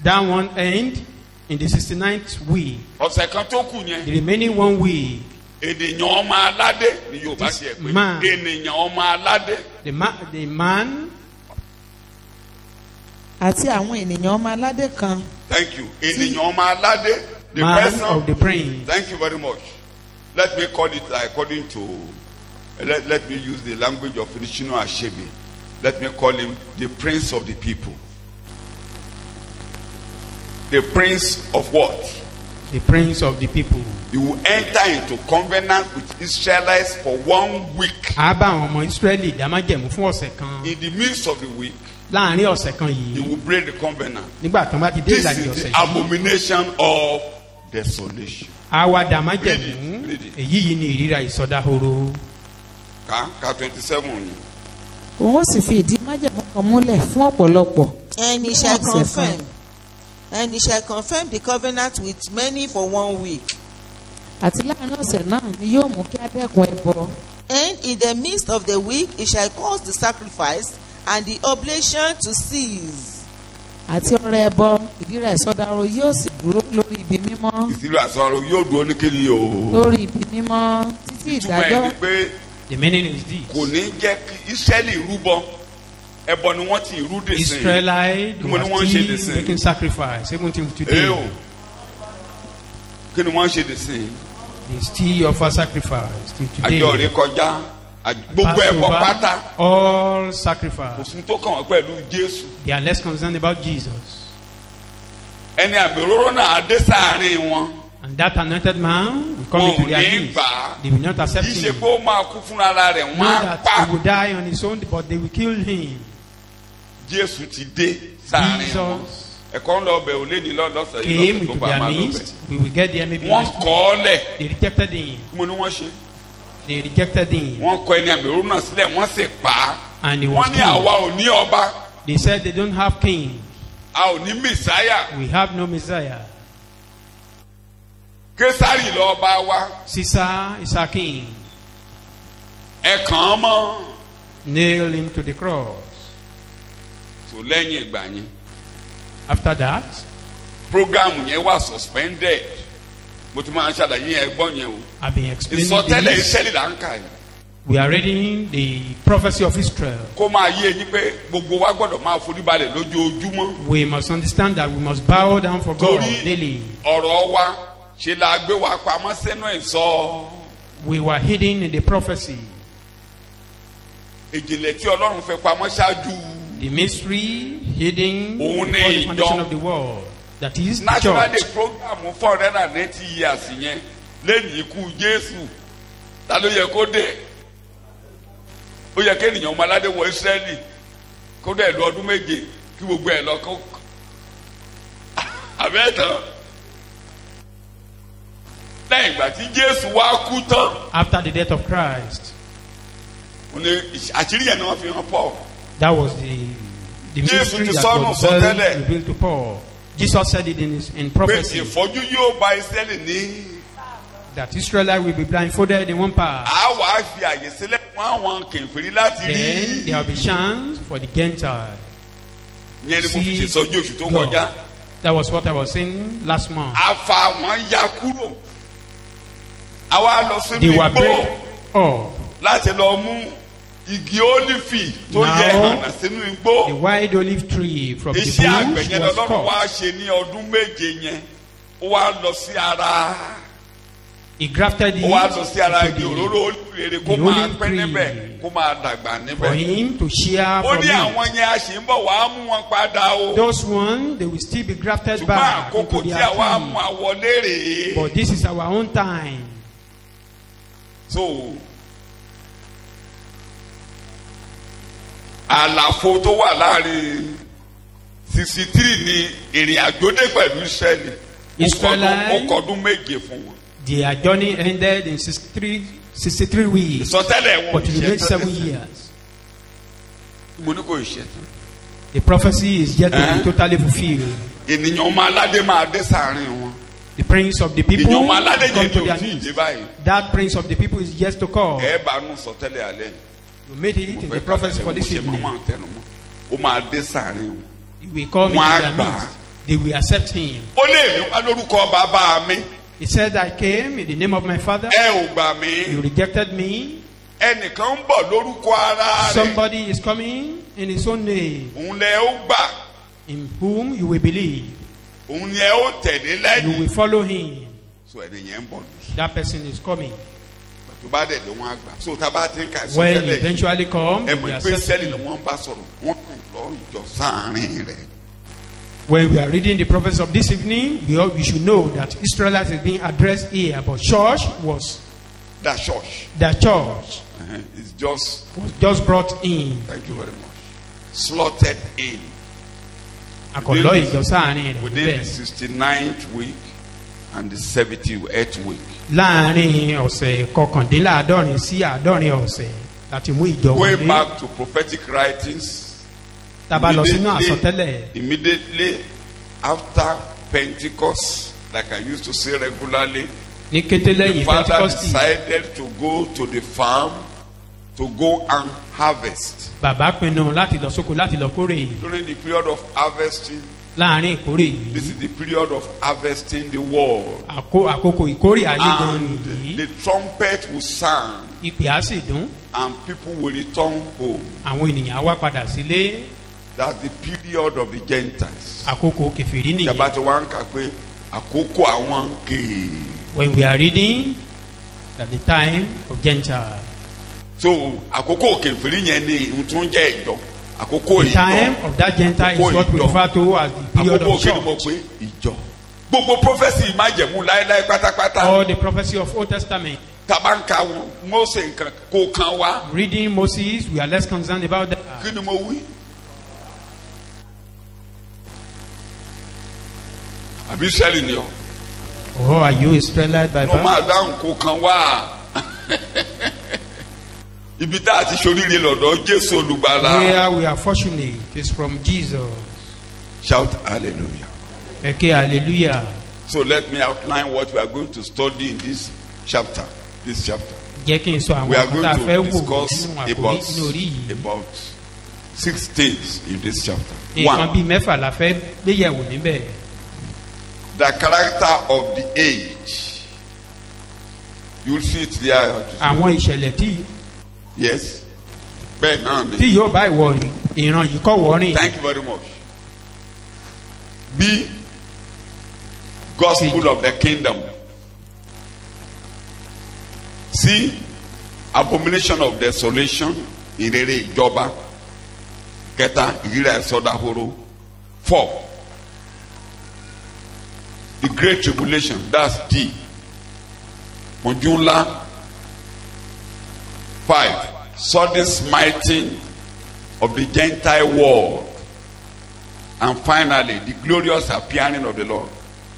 that one end in the 69th week. Ọ̀sẹ̀ kan tó kù yẹn. The remaining 1 week, Ènìyàn ọmọ aládé ni Yorùbá This ṣe pé. man. Ènìyàn ọmọ aládé. the man àti àwọn ènìyàn ọmọ aládé kan. Thank you. Ènìyàn ọmọ aládé. The man person. of the prince. Thank you very much. Let me call it according to. Let me use the language of Rishino Ashebe. Let me call him the prince of the people. The prince of what? The prince of the people. You will enter into covenant with Israelites for 1 week. A bá àwọn ọmọ Israẹli dá májẹ̀mú fún ọ̀sẹ̀ kan. In the midst of the week, Láàárín ọ̀sẹ̀ kan you yìí, will break the covenant. nígbà tó bá ti dé This ìlàjì is ọ̀sẹ̀ the yìí, abomination of desolation. a wá dá Read májẹ̀mú. it, read it. Èyí yìí ni ìríra ìsọdahoro. Ka 27 ni. òun sì fi ìdí májẹ̀mú kan múlẹ̀ fún ọ̀pọ̀lọpọ̀. And he shall Ọ̀sẹ̀ confirm. kan. And he shall confirm the covenant with many for 1 week. àti láàrin ọ̀sẹ̀ náà ni yóò mú kí á dẹ́kun ẹbọ. And in the midst of the week he shall cause the sacrifice and the oblation to cease. àti ọrẹ ẹbọ ìdírà ìsọdahoro yóò sì dúró lórí ibi mímọ́. Ìsìlú àsọ̀rọ̀ yóò dúró ní kíni o. lórí ibi mímọ́ títí Ìtumọ̀ ẹ̀ ìdájọ́. ni pé The meaning is this. kò ní jẹ́ kí Ísírẹ́lì rúbọ. Ẹbọ ni wọ́n ti rú dè sí. Israelites Kí ni wọ́n were ṣe dè still sí? making sacrifice even till Ee today. o. Kí ni wọ́n ṣe dè sí? They still offer sacrifice till today. Àjọ rẹ̀ kọjá. Gbogbo ẹbọ pátá. All Kò sacrifice. sí tó kàn wọ́n pẹ̀lú Jésù. They are less concerned about Jesus. Ẹni àmì òróró náà á dé sáàárín wọn. And that anointed man will come Wọn into ò their ní midst. gbà á. They will not accept Kì í ṣe him. pé ó máa kú fúnra rẹ̀ wọ́n Know á that pa. he will die on his own, but they will kill him. Jésù ti dé sáàárín wọn. Jesus Ẹ̀kọ́ ń lọ ọbẹ̀ ò lé ní lọ́sẹ̀ came yìí lọ́sẹ̀ tó into bá their máa lọ bẹ̀. midst. We will get there maybe Wọ́n next week. kọ́ ọ lẹ̀. They rejected him. Kí mo ní wọ́n ṣe? They rejected him. Wọ́n kọ ẹni àmì òróró náà sílẹ̀ wọ́n sì pa á. And he was Wọ́n ní killed. àwa ò ní ọba. They said they don't have king. A ò ní mẹ̀sáyà. We have no Messiah. Késárì lọ́ba wa. Caesar is our king. Ẹ kàn án mọ́. Nail him to the cross. So lẹ́yìn ìgbà yẹn After that, program yẹn wà suspended. Mo ti máa ń ṣàlàyé ẹgbọ́n yẹn o. I've been explaining Ìsọtẹ́lẹ̀ this. Ísírẹ́lì là ń kà yìí. We are reading the prophecy of Israel. Kó máa yé eyín pé gbogbo wa gbọ́dọ̀ máa foríbalẹ̀ lójoojúmọ́. We must understand that we must bow down for God Torí daily. ọ̀rọ̀ wa ṣe la gbé wa pamọ́ sínú ìsọ. We were hidden in the prophecy. Ìjìnlẹ̀ tí Ọlọ́run fẹ́ pamọ́ ṣáájú. The mystery hidden Òun ni before the foundation ìjọ. of the world. That is the National church. Day program 490 years yẹn lẹ́yìn ikú Jésù. Ta ló yẹ kó dé? Ó yẹ kí ènìyàn ọmọ aládé wọ Ísírẹ́lì kó dẹ̀ lọ ọdún méje kí gbogbo ẹ̀ lọ kó. Àbẹ́ẹ̀tàn. Lẹ́yìn ìgbà tí Jésù wá kú tán. After the death of Christ, Àṣírí yẹn ni wọ́n fi hàn Paul. that was the Jesus mystery ti that sọnù was sọtẹ́lẹ̀. revealed to Paul. Jesus said it in Pé prophecy ìfọ́jú yóò bá Ísírẹ́lì ní. that Israelites will be blindfolded in one part. A wàá fi àyè sílẹ̀ fún àwọn kèfèrí láti Then rí. there will be chance for the Gentiles. Yẹn ni mo fi ṣe sọ́jú oṣù tó kọjá. That was what I was saying last month. A fa àwọn ya kúrò. A wá lọ sínú They were igbó break up. láti lọ mú igi ólífì tó yẹ Now, hànà sínú igbó. The white olive tree from the Iṣẹ́ àgbẹ̀ bush yẹn was lọ́dún wá cut. ṣe ní ọdún méje yẹn. Ó wá lọ sí ara He grafted it ó wá lọ sí ara igi into òróró rere kó the máa olive pẹ́ níbẹ̀ tree. kó máa dàgbà for níbẹ̀. him to share ó from ní it. àwọn yẹn a sì ń bọ̀ wá mú wọn padà o. Those ones, they will still be grafted ṣùgbọ́n back àkókò into tí their àwa mú tree. àwọlé rèé. But this is our own time. So àlàfo tó wà láàrin 63 ni ìrìn àjò dé pẹ̀lú Ísírẹ́lì. Israelite- ó kọdún méje fún wọn. Their journey ended in 63 weeks. ìsọtẹ́lẹ̀ wọn But ò it ṣe remained 7 tán. years. mo ní kò ṣe tán. The prophecy is yet to be totally fulfilled. ènìyàn ọmọ aládé máa dé sáàrin wọn. The prince of the people ènìyàn ọmọ aládé come yẹn to ni ò their tí ì knees. dé báyìí. That prince of the people is yet to come. ẹ bá nù sọtẹ́lẹ̀ alẹ́. You made it in the prophecy for this evening. ó máa dé sáàrin wọn. He will come Wọ́n á into their gbà á. midst. They will accept him. ó lè mi wá lórúkọ bàbá mi. He said, I came in the name of my father. ẹ ò gbà mí. You rejected me. ẹnìkan ń bọ̀ lórúkọ ara rẹ̀. Somebody is coming in his own name, òun lẹ ó gbà. in whom you will believe. òun ni ẹ ó tẹ̀lé You lẹ́yìn. will follow him. so ẹnìyẹn ń bọ̀ ní. That person is coming. tó bá dẹ̀ lé wọn àgbà. so tá a bá ti ń ka When he ìsọtẹ́lẹ̀ yìí. eventually comes, ẹ we mọ̀ pé accept sẹ́lì ni him. wọ́n bá sọ̀rọ̀ wọ́n kàn lọ ìjọ sáàrin rẹ̀. When we are reading the prophets of this evening, we should know that Israelites is being addressed here, but church was that church the church is just, was just brought in. thank you very much, slotted in Àkọ́lọ́ ìjọ sáàrin rẹ̀ within the bẹ́ẹ̀. 69th week and the 78th week. Láàárín ọ̀sẹ̀ kọkàndínláàádọ́rin sí àádọ́rin ọ̀sẹ̀ láti mú ìjọ Going wọlé. back to prophetic writings, Tá a bá lọ sínú àsọtẹ́lẹ̀. immediately after Pentecost, like I used to say regularly, Ní kété the lẹ́yìn father Pentecost, decided to go to the farm to go and harvest. bàbá pinnu láti lọ sóko láti lọ kórè. During the period of harvesting, Láàárín ìkórè this yìí, is the period of harvesting the world. àkókò ìkórè ayé gan And nìyí. the trumpet will sound Ìpè á sì dún, and people will return home. àwọn ènìyàn á wá padà sílé. That's the period of the Gentiles. Àkókò kẹfìrí nìyí. Ìjọba ti wá ń kà pé àkókò àwọn kèé. When we are reading at the time of Gentile, So àkókò kèfèrí yẹn ni ohun tó ń jẹ́ ìjọ. Àkókò the time of that Gentile is what we refer to as the period Àkókò of kí ni mo church. pé ìjọ. Gbogbo prophesy májẹ̀mú láéláé pátápátá. All the prophecy of Old Testament. Tàbá ń ka wọn, Mósè nǹkan kó kan wá. Reading Moses, we are less concerned about that. Kí ni mo wí? Àbí Ísírẹ́lì ni ọ. Oh, are you Israelite by Mo máa birth? dáhùn kó kan wá. Ibi tá a ti ṣoríire lọ́dọ̀ Jésù olùgbàlà. Where we are fortunate is from Jesus. Shout hallelujah. Okay, hallelujah. So let me outline what we are going to study in this chapter. This chapter. Jẹ́ kí n sọ àwọn We are àkọ́tà going fẹ́ to wò discuss nínú àkórí nínú orí yìí. about 6 things in this chapter. Nǹkan One, bíi mẹ́fà la fẹ́ gbéyẹ̀wò níbẹ̀. the character of the age. You will see it there. Àwọn ìṣẹ̀lẹ̀ Yes. Bẹ́ẹ̀ náà tí ni. yóò bá ìwọ ìran yìí kọ́ wọ́rin. Thank you very much. B, gospel of the kingdom. C, abomination of desolation. Ìrere ìjọba. Kẹta, ìríra ìsọdahoro. 4, the great tribulation. That's D. Pọ̀njú ńlá. 5, sudden smiting of the Gentile world. And finally, the glorious appearing of the Lord.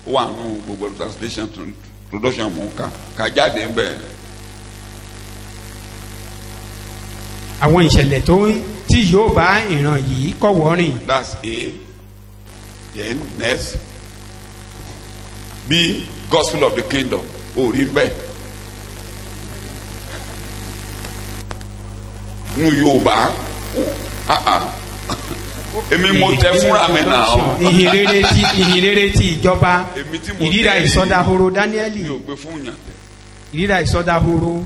One Google translation to production Monka. Kajade Mbe. Àwọn ìṣẹ̀lẹ̀ tí yóò bá ìran yìí kọ́ wọ́rin. That's A. Then next. B. Gospel of the kingdom. Orimbe. Nu Yorùbá. Èmi mo tẹ fúnra mi náà. Ìhìnrere ti ìjọba. Èmi tí mo Ìríra tẹ ìsọdahoro Dáníẹ́lì. mi ò gbé fún yàn. Ìríra ìsọdahoro.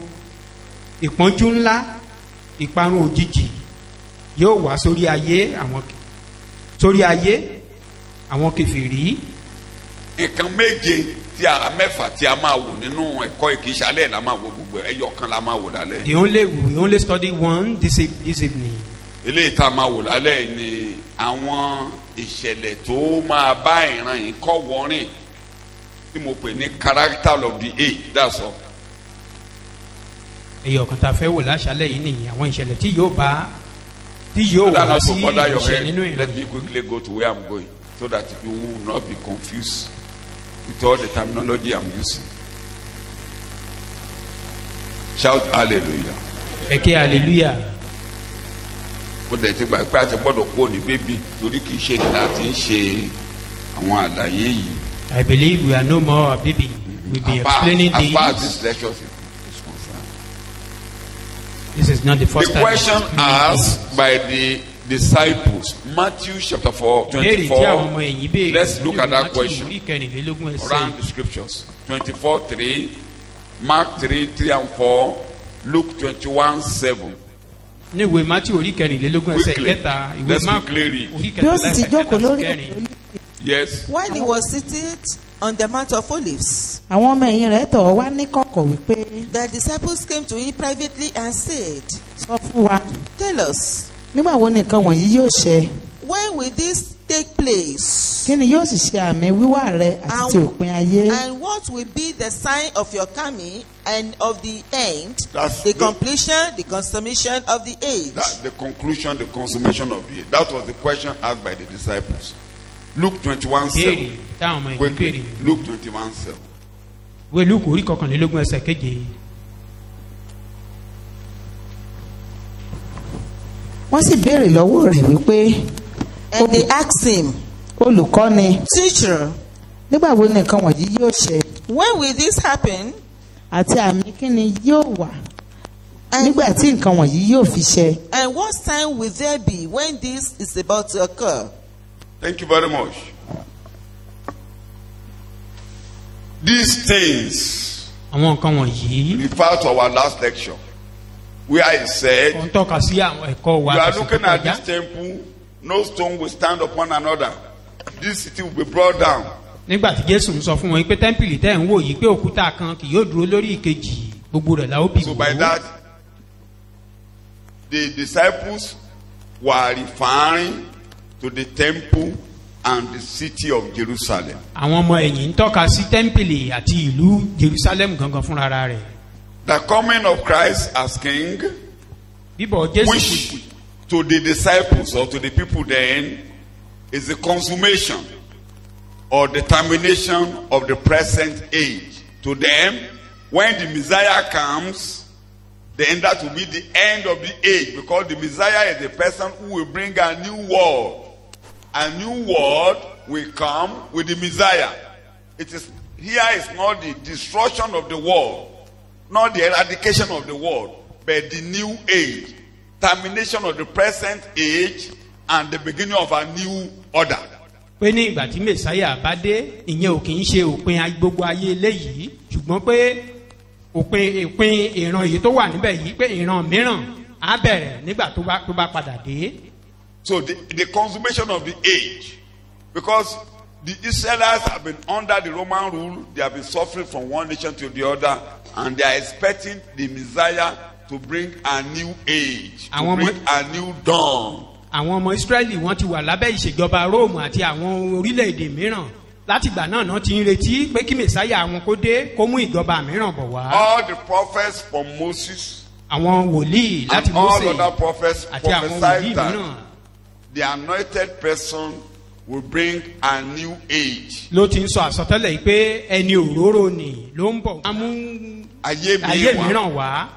Ìpọ́njú ńlá. Ìparun òjijì. Yóò wá sórí ayé àwọn kèfèrí. Nǹkan méje tí a mẹ́fà tí a máa wò nínú ẹ̀kọ́ ìkíṣálẹ̀ la máa wò gbogbo ẹyọ kan la máa wò lálẹ́. We only study one this evening. eléyìí tá a máa wò lálẹ́ ni àwọn ìṣẹ̀lẹ̀ tó máa bá ìran yìí kọ́ wọ́rìn tí mo pè ní character of the age, that's all. Ẹyọ kan tá a fẹ́ wò láṣálẹ̀ yìí nìyí àwọn ìṣẹ̀lẹ̀ tí yóò wá sí ìṣẹ̀ nínú ìran. Let me quickly go to where I'm going so that you will not be confused with all the terminology I'm using. Shout hallelujah. Ẹ̀kẹ́ hallelujah. Ó dẹ̀ ti gbà pé a ti gbọ́dọ̀ kó ní bébí torí kì í ṣe ní láti ń ṣe àwọn àlàyé yìí. I believe we are no more a baby. We'll be explaining as far as these. this lecture is concerned. This is not the first time. The question asked by the disciples, Matthew chapter 4, 24. Let's look at that question. Around the scriptures. 24:3, Mark 3:3 and 4, Luke 21:7. Níwèé Matthew orí kẹrìnlélógún ẹsẹ̀ kẹta, ìwé Mark orí kẹrìnlélógún. Yes. While he was seated on the Mount of Olives, àwọn ọmọ ẹ̀yìn rẹ̀ tọ̀ wá ní kọ̀kọ̀ wípé. the disciples came to him privately and said, sọ fún wa. tell us, nígbà wo ni nǹkan wọ̀nyí yóò ṣẹ? when will this take place? kí ni yóò sì ṣe àmì wíwá rẹ àti ti òpin ayé? And what will be the sign of your coming and of the end, That's the completion, the consummation of the age? That's the conclusion, the consummation of the age. That was the question asked by the disciples. Luke 21:7. Quickly, Luke 21:7. Ìwé Luke orí kọkànlélógún ẹsẹ̀ keje. wọ́n sì béèrè lọ́wọ́ rẹ̀ wípé. And they asked him, olùkọ́ni. teacher, nígbà wo ni nǹkan wọ̀nyí yóò ṣẹ? when will this happen? àti àmì kí ni yóò wà nígbà tí nǹkan wọ̀nyí yóò fi ṣẹ? And what sign will there be when this is about to occur? Thank you very much. These things Àwọn nǹkan wọ̀nyí. refer to our last lecture, where I said, Ó ń tọ́ka sí àwọn ẹ̀kọ́ wa. you are looking at this temple, no stone will stand upon another. This city will be brought down. Nígbà tí Jésù ń sọ fún wọn pé tẹ́ḿpìlì tẹ́ ń wò yìí pé òkúta kan kì yóò dúró lórí ìkejì gbogbo rẹ̀ la ó bì So by that, the disciples were referring to the temple and the city of Jerusalem. Àwọn ọmọ ẹ̀yìn ń tọ́ka sí tẹ́ḿpìlì àti ìlú Jerusalem gangan fúnra rẹ̀. The coming of Christ as king, Bíbọ̀ Jésù which to the disciples or to the people then is the consummation or the termination of the present age. To them, when the Messiah comes, then that will be the end of the age, because the Messiah is the person who will bring a new world. A new world will come with the Messiah. It is here is not the destruction of the world, not the eradication of the world, but the new age, termination of the present age, and the beginning of a new order. Pé ní ìgbà tí Mèsáyà bá dé, ìyẹn ò kì í ṣe òpin gbogbo ayé eléyìí, ṣùgbọ́n pé òpin ìran yìí tó wà níbẹ̀ yìí pé ìran mìíràn á bẹ̀rẹ̀ nígbà tó bá padà dé. So the consummation of the age, because the Israelites have been under the Roman rule, they have been suffering from one nation to the other, and they are expecting the Messiah to bring a new age, to bring a new dawn. Àwọn ọmọ Ísírẹ́lì wọ́n ti wà lábẹ́ ìṣèjọba Róòmù àti àwọn orílẹ̀-èdè mìíràn. Látìgbà náà ti ń retí pé kí Mèsáyà àwọn kó dé kó mú ìjọba mìíràn bọ̀ wá. All the prophets from Moses àwọn wòlíì láti and all Mósè other prophets àti àwọn wòlíì prophesied that mìíràn the anointed person will bring a new age. ló ti ń sọ àsọtẹ́lẹ̀ yìí pé ẹni òróró ni ló ń bọ̀ wá mú ayé mìíràn wá.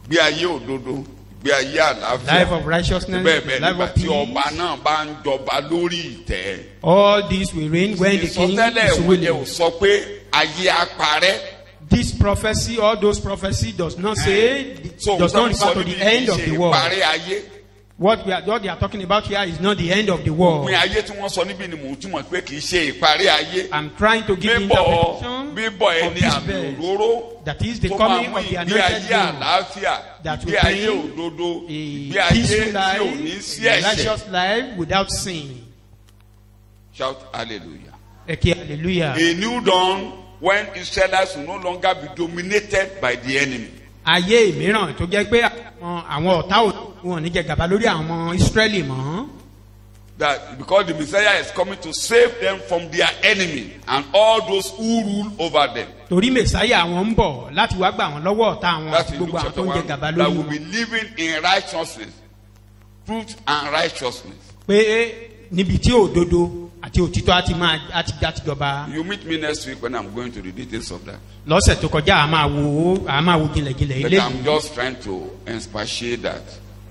Gbé ayé òdodo, gbé ayé àlàáfíà. Life of righteousness, bẹ́ẹ̀ life nígbà of tí peace. ọba náà bá ń jọba lórí ìtẹ́. All this will reign when the king ìsọtẹ́lẹ̀ is ìwé ò willing. sọ pé ayé á parẹ́. This prophecy, all those prophecy does not say, does not refer to the end of the world. Ìparí ayé. What they are talking about here is not the end of the world. Òpin ayé tí wọ́n sọ níbí ni mò ń túmọ̀ pé kì í ṣe ìparí ayé. I'm trying to give interpretation bíbọ̀ of ẹni this àmì verse. òróró That is the tó máa coming mú of the ìgbé anointed ayé one. àlàáfíà, That ìgbé will ayé bring òdodo, ìgbé a ayé peaceful tí ò ní life, sí a ẹ̀ṣẹ̀. righteous life without sin. Shout hallelujah. ẹ kí hallelujah. A new dawn when Israelites will no longer be dominated by the enemy. ayé mìíràn tó jẹ́ pé àwọn ọ̀tá wọn ní jẹ gàba lórí àwọn Ísírẹ́lì mọ́. That because the Messiah is coming to save them from their enemy and all those who rule over them. torí mẹ̀sáyà wọn ń bọ̀ láti wá gbà wọn lọ́wọ́ ọ̀tá wọn That's àti in Luke gbogbo àwọn tó chapter ń jẹ 1. gàba That lórí will wọn. be living in righteousness, truth and righteousness. pé níbi tí òdodo àti òtítọ́ àti jọba. You meet me next week when I'm going to the details of that. lọ́sẹ̀ tó kọjá a máa wo jìnlẹ̀jìnlẹ̀ But ilé I'm yìí. just trying to expatiate that.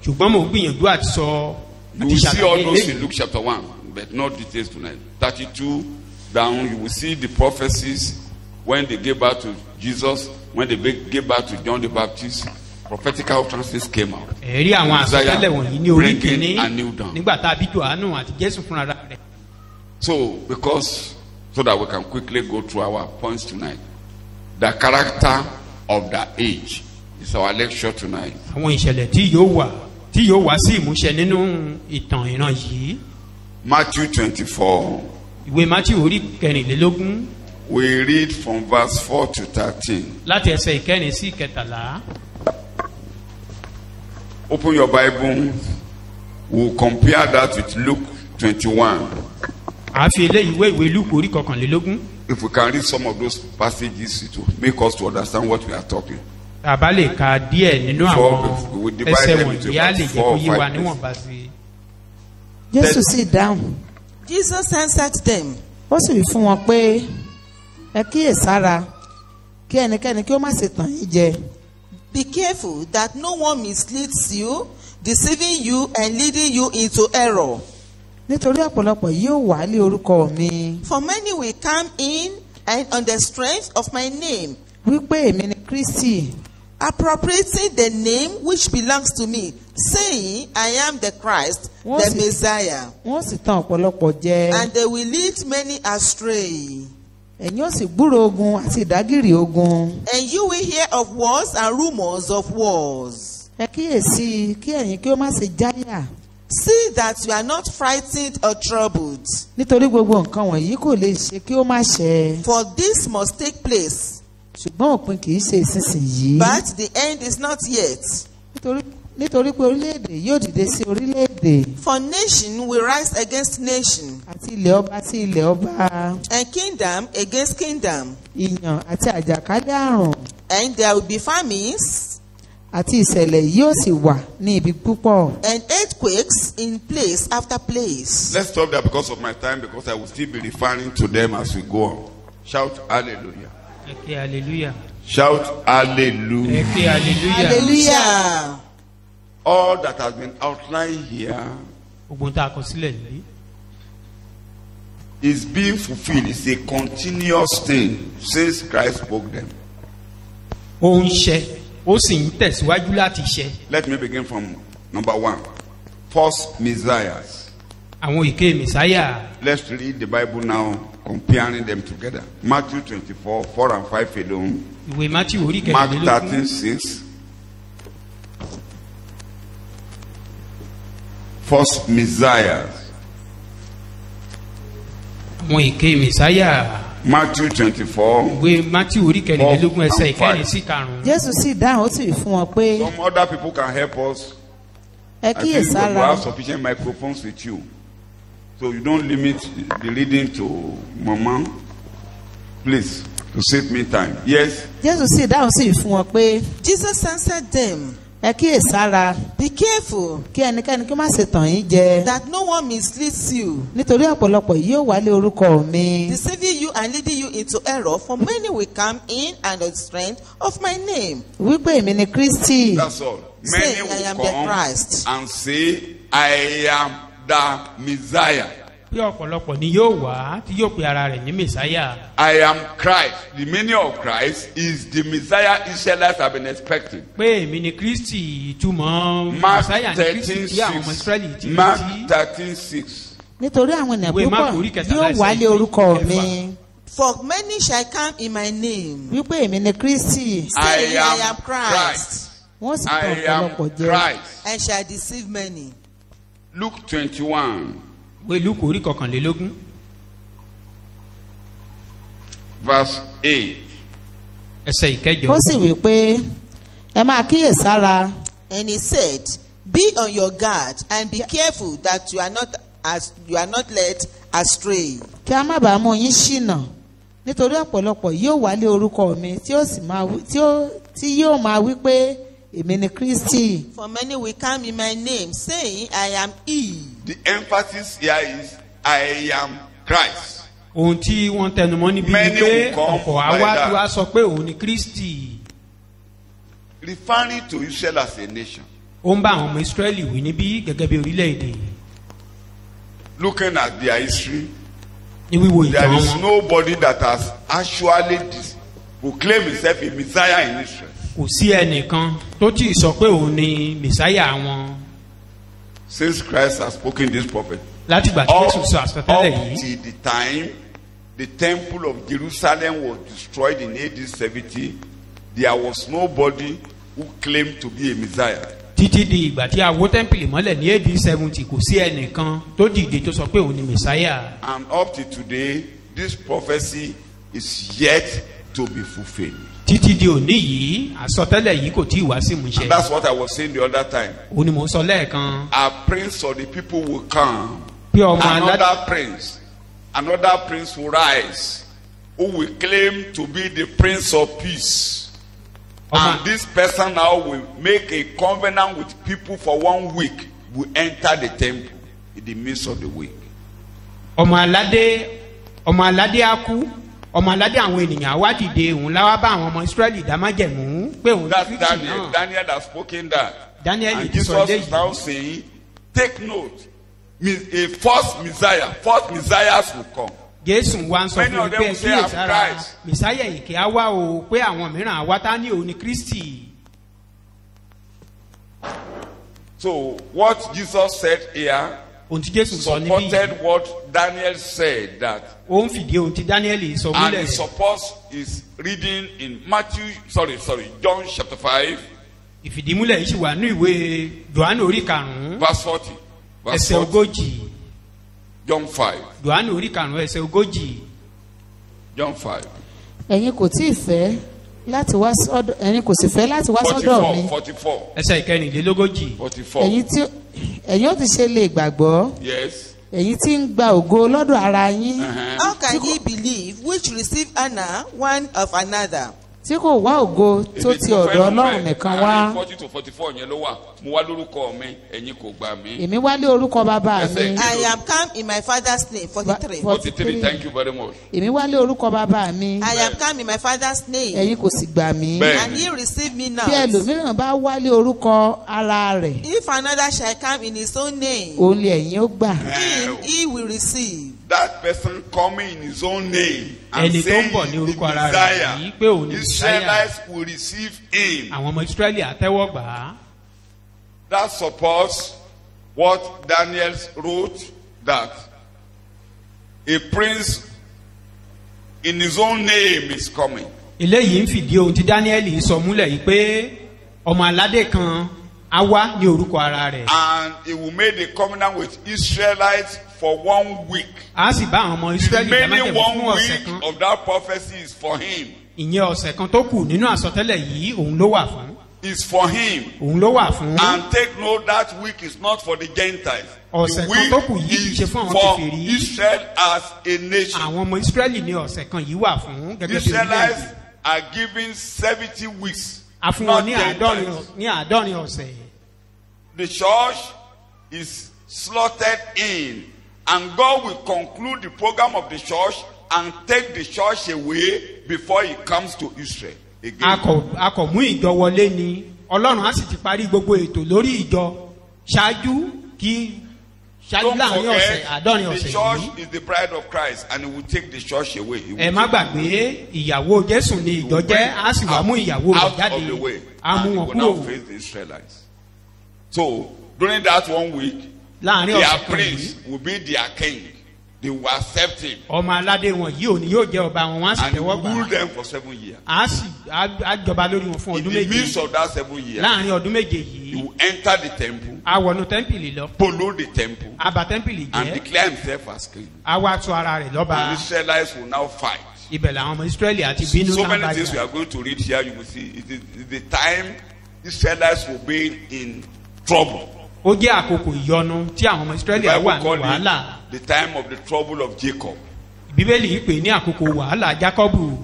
ṣùgbọ́n mo gbìyànjú àti sọ You àti will see all ṣàlàyé those ilé in yìí. Luke chapter 1, but not details tonight. 32 down, you will see the prophecies when they gave birth to Jesus, when they gave birth to John the Baptist. Prophetical utterances came out. ẹ̀rí àwọn àsọtẹ́lẹ̀ wọ̀nyí ní orí kìíní Bringing a new dawn. nígbà tá a bí Jòhánù àti Jésù fúnra rẹ̀. So that we can quickly go through our points tonight. The character of the age is our lecture tonight. àwọn ìṣẹ̀lẹ̀ tí yóò wá sí ìmúṣẹ nínú ìtàn ìran yìí. Matthew 24. ìwé Mátíù orí kẹrìnlélógún We read from verse 4 to 13. láti ẹsẹ̀ ìkẹrin sí ìkẹtàlá. Open your Bible. We'll compare that with Luke 21. a fi eléyìí wé ìwé Lúùkù orí kọkànlélógún. If we can read some of those passages, it will make us to understand what we are talking. tàbá lè ka díẹ̀ nínú àwọn We divide ẹsẹ̀ them into wọ̀nyí á lè about jẹ́ 4 kó or yé wa 5 níwọ̀nba sí i. Jésù sì dáhùn Jesus answered them, ó sì wí fún wọn pé ẹ kíyèsára kí ẹnikẹ́ni kí ó má ṣe tàn yín jẹ. be careful that no one misleads you, deceiving you and leading you into error. Nítorí ọ̀pọ̀lọpọ̀ yóò wá lé orúkọ mi For many will come in and on the strength of my name, wípé èmi ni Kristi, appropriating the name which belongs to me, saying, I am the Christ, What's the it? Messiah. wọ́n sì tàn ọ̀pọ̀lọpọ̀ jẹ. And they will lead many astray. Ẹ̀yin ó sì gbúrò ogun àti ìdágìrì ogun. And you will hear of wars and rumors of wars. Ẹ kíyèsí kí ẹ̀yin kí ó má ṣe jáyà. See that you are not frightened or troubled. Nítorí gbogbo nǹkan wọ̀nyí kò lè ṣe kí ó má ṣẹ. For this must take place, Ṣùgbọ́n òpin kì í ṣe ìsinsìnyí. but the end is not yet. Nítorí pé orílẹ̀-èdè yóò dìde sí orílẹ̀-èdè. For nation will rise against nation, Àti ilẹ̀ ọba sí ilẹ̀ ọba. and kingdom against kingdom. Ìyàn àti àjàkálẹ̀ àrùn And there will be famines àti ìṣẹ̀lẹ̀ yóò sì wà ní ibi púpọ̀. and earthquakes in place after place. Let's stop there because of my time, because I will still be referring to them as we go on. Shout hallelujah. ẹ kí hallelujah. Shout hallelujah. ẹ kí hallelujah. Hallelujah. All that has been outlined here gbogbo tá a kọ sílẹ̀ yìí is being fulfilled. It's a continuous thing since Christ spoke them. ó ń ṣẹ ó sì ń tẹ̀síwájú láti ṣẹ. Let me begin from number 1. False messiahs. àwọn èké mẹ̀sáyà. Let's read the Bible now, comparing them together. Matthew 24, 4 and 5 alone. ìwé Mátíù orí Mark kẹrìnlélógún 13, 6. False messiahs. àwọn èké mẹ̀sáyà. Matthew 24. ìwé Mátíù orí kẹrìnlélógún ẹsẹ̀ ìkẹrin sí karùn-ún. Jésù sì dáhùn ó sì wí fún wọn pé Some other people can help us. ẹ I think you kíyèsára have sufficient microphones with you. So you don't limit the reading to Mama. Please, to save me time. Yes. Jésù sì dáhùn sì wí fún wọn pé Jesus answered them, ẹ kíyèsára be careful kí ẹnikẹ́ni kí ó má ṣe tàn yín jẹ. that no one misleads you, Nítorí ọ̀pọ̀lọpọ̀ yóò wá lé orúkọ mi deceiving you and leading you into error. For many will come in and on the strength of my name, wípé èmi ni Kristi. That's all. Say, Many I will am the come Christ. and say, I am the Messiah. bí ọ̀pọ̀lọpọ̀ ni yóò wá tí yóò pe ara rẹ̀ ní mẹ̀sáyà. I am Christ. The meaning of Christ is the Messiah Israelites have been expecting. pé èmi ni Kristi ìtumọ̀ Mark mẹ̀sáyà ní Kristi tí àwọn ọmọ Ísírẹ́lì ti 13:6. Mark retí. 13:6. Nítorí àwọn ènìyàn Ìwé Máàkù púpọ̀ orí kẹtàlá yóò wá lé ẹsẹ̀ orúkọ ìkẹfà. mi For many shall come in my name, wípé èmi ni Kristi. saying, I I am am Christ, Wọ́n sì tàn I am ọ̀pọ̀lọpọ̀ jẹ. Christ. and shall deceive many. Luke 21. ìwé Lúùkù orí kọkànlélógún verse 8. ẹsẹ̀ ìkẹjọ. ó sì wí pé ẹ máa kíyèsára. And he said, be on your guard and be careful that you are not led astray. kí a má bàa mú yín ṣìnà nítorí ọ̀pọ̀lọpọ̀ yóò wálé orúkọ mi tí yóò máa wí pé èmi ni Kristi. For many will come in my name, saying, I am he. The emphasis here is, I am Christ. ohun tí wọ́n tẹnumọ́ níbí ni Many pé will come ọ̀pọ̀ by àwa that. tí wàá sọ pé òun ni Kristi. Referring to Israel as a nation. ó ń bá àwọn ọmọ Ísírẹ́lì wí níbí gẹ́gẹ́ bí orílẹ̀-èdè. Looking at their history, ní wíwo there ìtàn is wọn nobody that has actually proclaimed himself a Messiah in Israel. kò sí ẹnìkan tó tí ì sọ pé òun ni mẹ̀sáyà wọn Since Christ has spoken this prophet. látìgbà tí Jésù sọ àsọtẹ́lẹ̀ Up yìí. till the time the temple of Jerusalem was destroyed in AD 70, there was nobody who claimed to be a Messiah. títí di ìgbà tí a wó tẹ́ḿpìlì mọ́lẹ̀ ní AD 70 kò sí ẹnìkan tó dìde tó sọ pé òun ni mẹ̀sáyà. And up to today, this prophecy is yet to be fulfilled. títí di òní yìí àsọtẹ́lẹ̀ yìí kò tí ì wá sí ìmúṣẹ. And that's what I was saying the other time. òun ni mò ń sọ lẹ́ẹ̀kan Our prince of the people will come. pé ọmọ aládé Another prince will rise, who will claim to be the prince of peace. And this person now will make a covenant with people for 1 week. Will enter the temple in the midst of the week. ọmọ aládé á kú ọmọ aládé àwọn ènìyàn á wá dìde òun láwá bá àwọn ọmọ Ísírẹ́lì dá májẹ̀mú pé òun That's ní Kristi Daniel. náà. Daniel has spoken that. Daniel And ti Jesus sọ is now eléyìí. saying, take note, a false messiahs will come. Jésù wa ń sọ Many fún mi of them pé will say, "I'm kíyèsára Christ." mẹ̀sáyà èké á wá o pé àwọn mìíràn á wá tá ní òun ni Kristi. So what Jesus said here ohun tí Jésù sọ níbí supported what Daniel said, that ó ń fìdí ohun tí Daniel sọ and múlẹ̀. it supports his reading in John chapter 5 ìfìdímúlẹ̀ yìí sì wà ní ìwé Jòhánù orí karùn-ún verse 40. Verse ẹsẹ̀ 40. ogójì. John 5. Jòhánù orí karùn-ún ẹsẹ̀ ogójì. John 5. ẹ̀yin kò tí ì fẹ́ láti wá sọ́dọ̀ ẹ̀yin kò sì fẹ́ láti wá sọ́dọ̀ mi 44. ẹsẹ̀ ìkẹrìnlélógójì. 44. ẹ̀yin ó ti ṣe lè gbàgbọ́ Yes. ẹ̀yin tí ń gba ògo lọ́dọ̀ ara yín How can ye believe which receive honor one of another? tí kò wá ògo tó ti ọ̀dọ̀ Ọlọ́run nìkan wá. 40 to 44 yẹn ló wà. Mo wá lórúkọ mi, ẹ̀yin kò gbà mí. èmi wálé orúkọ bàbá mi. I am come in my father's name. 43. 43, thank you very much. èmi wálé orúkọ bàbá mi. I am come in my father's name. ẹ̀yin kò sì gbà mí. Bẹ́ẹ̀. And ye receive me not. bí ẹlòmíràn bá wálé orúkọ ara rẹ̀ If another shall come in his own name, òun lè ẹ̀yin ó gbà. him he will receive. That person coming in his own name and Ẹni tó saying ń bọ̀ ní the orúkọ ara rẹ̀ Messiah, yìí pé òun ni Israelites will receive him. àwọn ọmọ Ísírẹ́lì àtẹ́wọ́ gbà á. That supports what Daniel wrote, that a prince in his own name is coming. eléyìí ń fìdí ohun tí Daniel sọ múlẹ̀ yìí pé ọmọ aládé kan á wá ní orúkọ ara rẹ̀. And he will make a covenant with Israelites for 1 week. a sì bá àwọn ọmọ The Ísírẹ́lì remaining dámájẹ̀mú fún 1 ọ̀sẹ̀ week kan. of that prophecy is for him. ìyẹn ọ̀sẹ̀ kan tó kù nínú àsọtẹ́lẹ̀ yìí òun ló wà fún. It's for him. òun ló wà fún. And take note, that week is not for the Gentiles. Ọ̀sẹ̀ The kan tó kù week yìí kì í ṣe is fún àwọn for kèfèrí. Israel as a nation. àwọn ọmọ Ísírẹ́lì ní ọ̀sẹ̀ kan yìí wà fún gẹ́gẹ́ bí Israelites orílẹ̀-èdè. are given 70 weeks. a fún not wọn ní Gentiles. àádọ́rin ọ̀sẹ̀. The church is slotted in, and God will conclude the program of the church and take the church away before he comes to Israel again. a kò mú ìjọ wọlé ni Ọlọ́run á sì ti parí gbogbo ètò lórí ìjọ ṣáájú Don't láàrin ọ̀sẹ̀ àádọ́rin forget, the ọ̀sẹ̀ church yìí. is the bride of Christ, and he will take the church away. He will ẹ má take gbàgbé ìyàwó Jésù ni ìjọ jẹ́ á sì wá mú ìyàwó rẹ̀ out jáde of the way, á mú and he wọn will now kúrò face the Israelites. So during that 1 week, láàrin their ọ̀sẹ̀ kan prince yìí. will be their king. They will accept him ọmọ aládé wọn yìí ò ní yóò jẹ́ ọba wọn wọ́n á sì and he tẹ́wọ́ will gbà rule á. them for 7 years. á jọba lórí wọn fún In ọdún the midst méje of that 7 years, láàrin ọdún méje he yìí will enter the temple, á wọnú tẹ́ḿpìlì lọ follow the temple, á bà tẹ́ḿpìlì and jẹ́ declare himself as king. á wá tún ara rẹ̀ lọ́ba And the Israelites will now fight. ibẹ̀ làwọn ọmọ Israẹli àti bínú So náà many bá things we jà. are going to read here, you will see it is the time Israelites will be in trouble. ó jẹ́ àkókò ìyọnu tí àwọn ọmọ The Israẹli Bible wà ní called wàhálà. it the time of the trouble of Jacob. Bíbélì yìí pè ní àkókò wàhálà Jákọ́bù.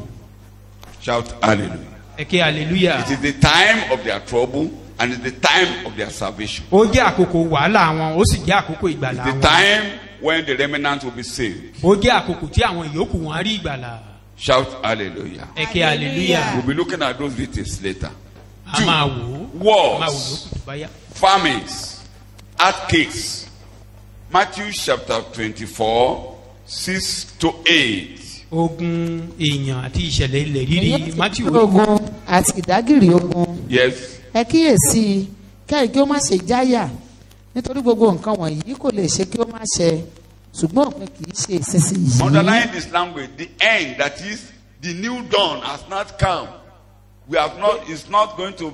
Shout hallelujah. Ẹ ké hallelujah. It is the time of their trouble and it's the time of their salvation. Ó jẹ́ àkókò wàhálà wọn ó sì jẹ́ àkókò ìgbàlà It's the wọn. time when the remnant will be saved. Ó jẹ́ àkókò tí àwọn ìyókù wọn á rí ìgbàlà. Shout hallelujah. Ẹ ké hallelujah. We'll be looking at those details later. A máa wò ó. Wars. A máa wò lókùn tó bá yá. Famines, earthquakes. Matthew chapter 24, 6 to 8. Ogun èèyàn àti ìṣẹ̀lẹ̀ ilẹ̀ rírí Matthew. ogun àti ìdágìrì ogun. Yes. ẹ kíyèsí kẹ́ẹ̀ kí ó má ṣe jáyà nítorí gbogbo nǹkan wọ̀nyí kò lè ṣe kí ó má ṣe ṣùgbọ́n òpin kì í ṣe ìsinsìnyí. Underline this language. The end, that is, the new dawn has not come. We have not. It's not going to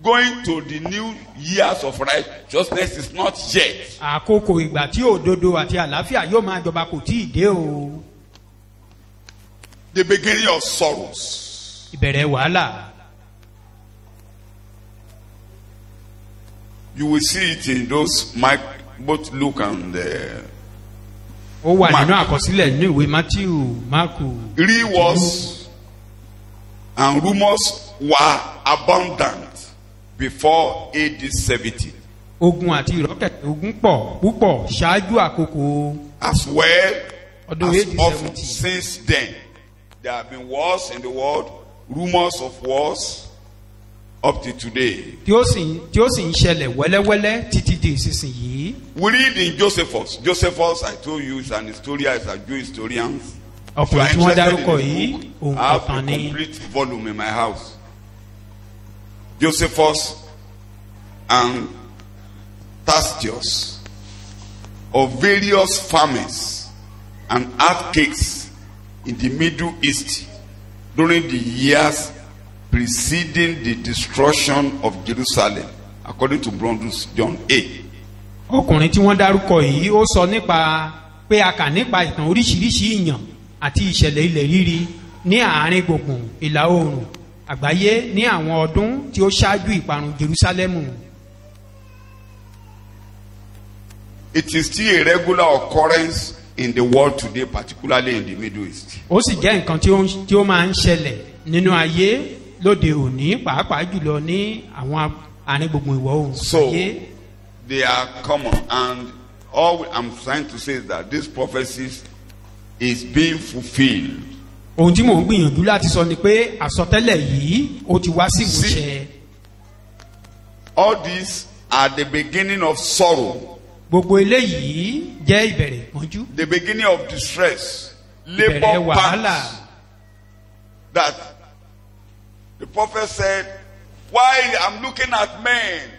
the new years of righteousness is not yet. Àkókò ìgbà tí òdodo àti àlàáfíà yóò máa jọba kò tí ì dé o. The beginning of sorrows. Ìbẹ̀rẹ̀ wàhálà. You will see it in those both Luke and Ó wà Mark. nínú àkọsílẹ̀ nínú ìwé Matthew, Máàkù. real wars and rumors were abundant before AD 70. Ogun àti ìrọ́kẹ̀kẹ̀ ogun pọ̀ púpọ̀ ṣáájú àkókò As well ọdún as 80, often 70. since then, there have been wars in the world, rumors of wars up to today. tí ó sì ń ṣẹlẹ̀ wẹ́lẹ́wẹ́lẹ́ títí di ìsinsìnyí. We read in Josephus. Josephus, I told you, is an historian, is a Jewish historian. If you are Ọkùnrin tí wọ́n interested dárúkọ in yìí the book, òun I have kọ̀ọ̀kan a ní. complete volume in my house. Josephus and Tacitus of various famines and earthquakes in the Middle East during the years preceding the destruction of Jerusalem, according to Brondus John 8. Ọkùnrin tí wọ́n dárúkọ yìí ó sọ nípa pé a kà nípa ìtàn oríṣiríṣi ìyàn àti ìṣẹ̀lẹ̀ ilẹ̀ rírí ní àárín gbùngbùn ìlà oòrùn àgbáyé ní àwọn ọdún tí ó ṣáájú ìparun Jerúsálẹ́mù. It is still a regular occurrence in the world today, particularly in the Middle East. Ó sì jẹ́ nǹkan tí ó máa ń ṣẹlẹ̀ nínú ayé lóde òní pàápàá jùlọ ní àwọn àárín gbùngbùn ìwọ̀ oòrùn So, àgbáyé. they are common, and all I'm trying to say is that this prophecies is being fulfilled. Ohun tí mò ń gbìyànjú láti sọ ni pé àsọtẹ́lẹ̀ yìí ó ti wá sí ìmúṣẹ. All these are the beginning of sorrow, Gbogbo eléyìí jẹ́ ìbẹ̀rẹ̀ ìpọ́njú, the beginning of distress, ìbẹ̀rẹ̀ labor wàhálà. pangs. That the prophet said, "Why I'm looking at men,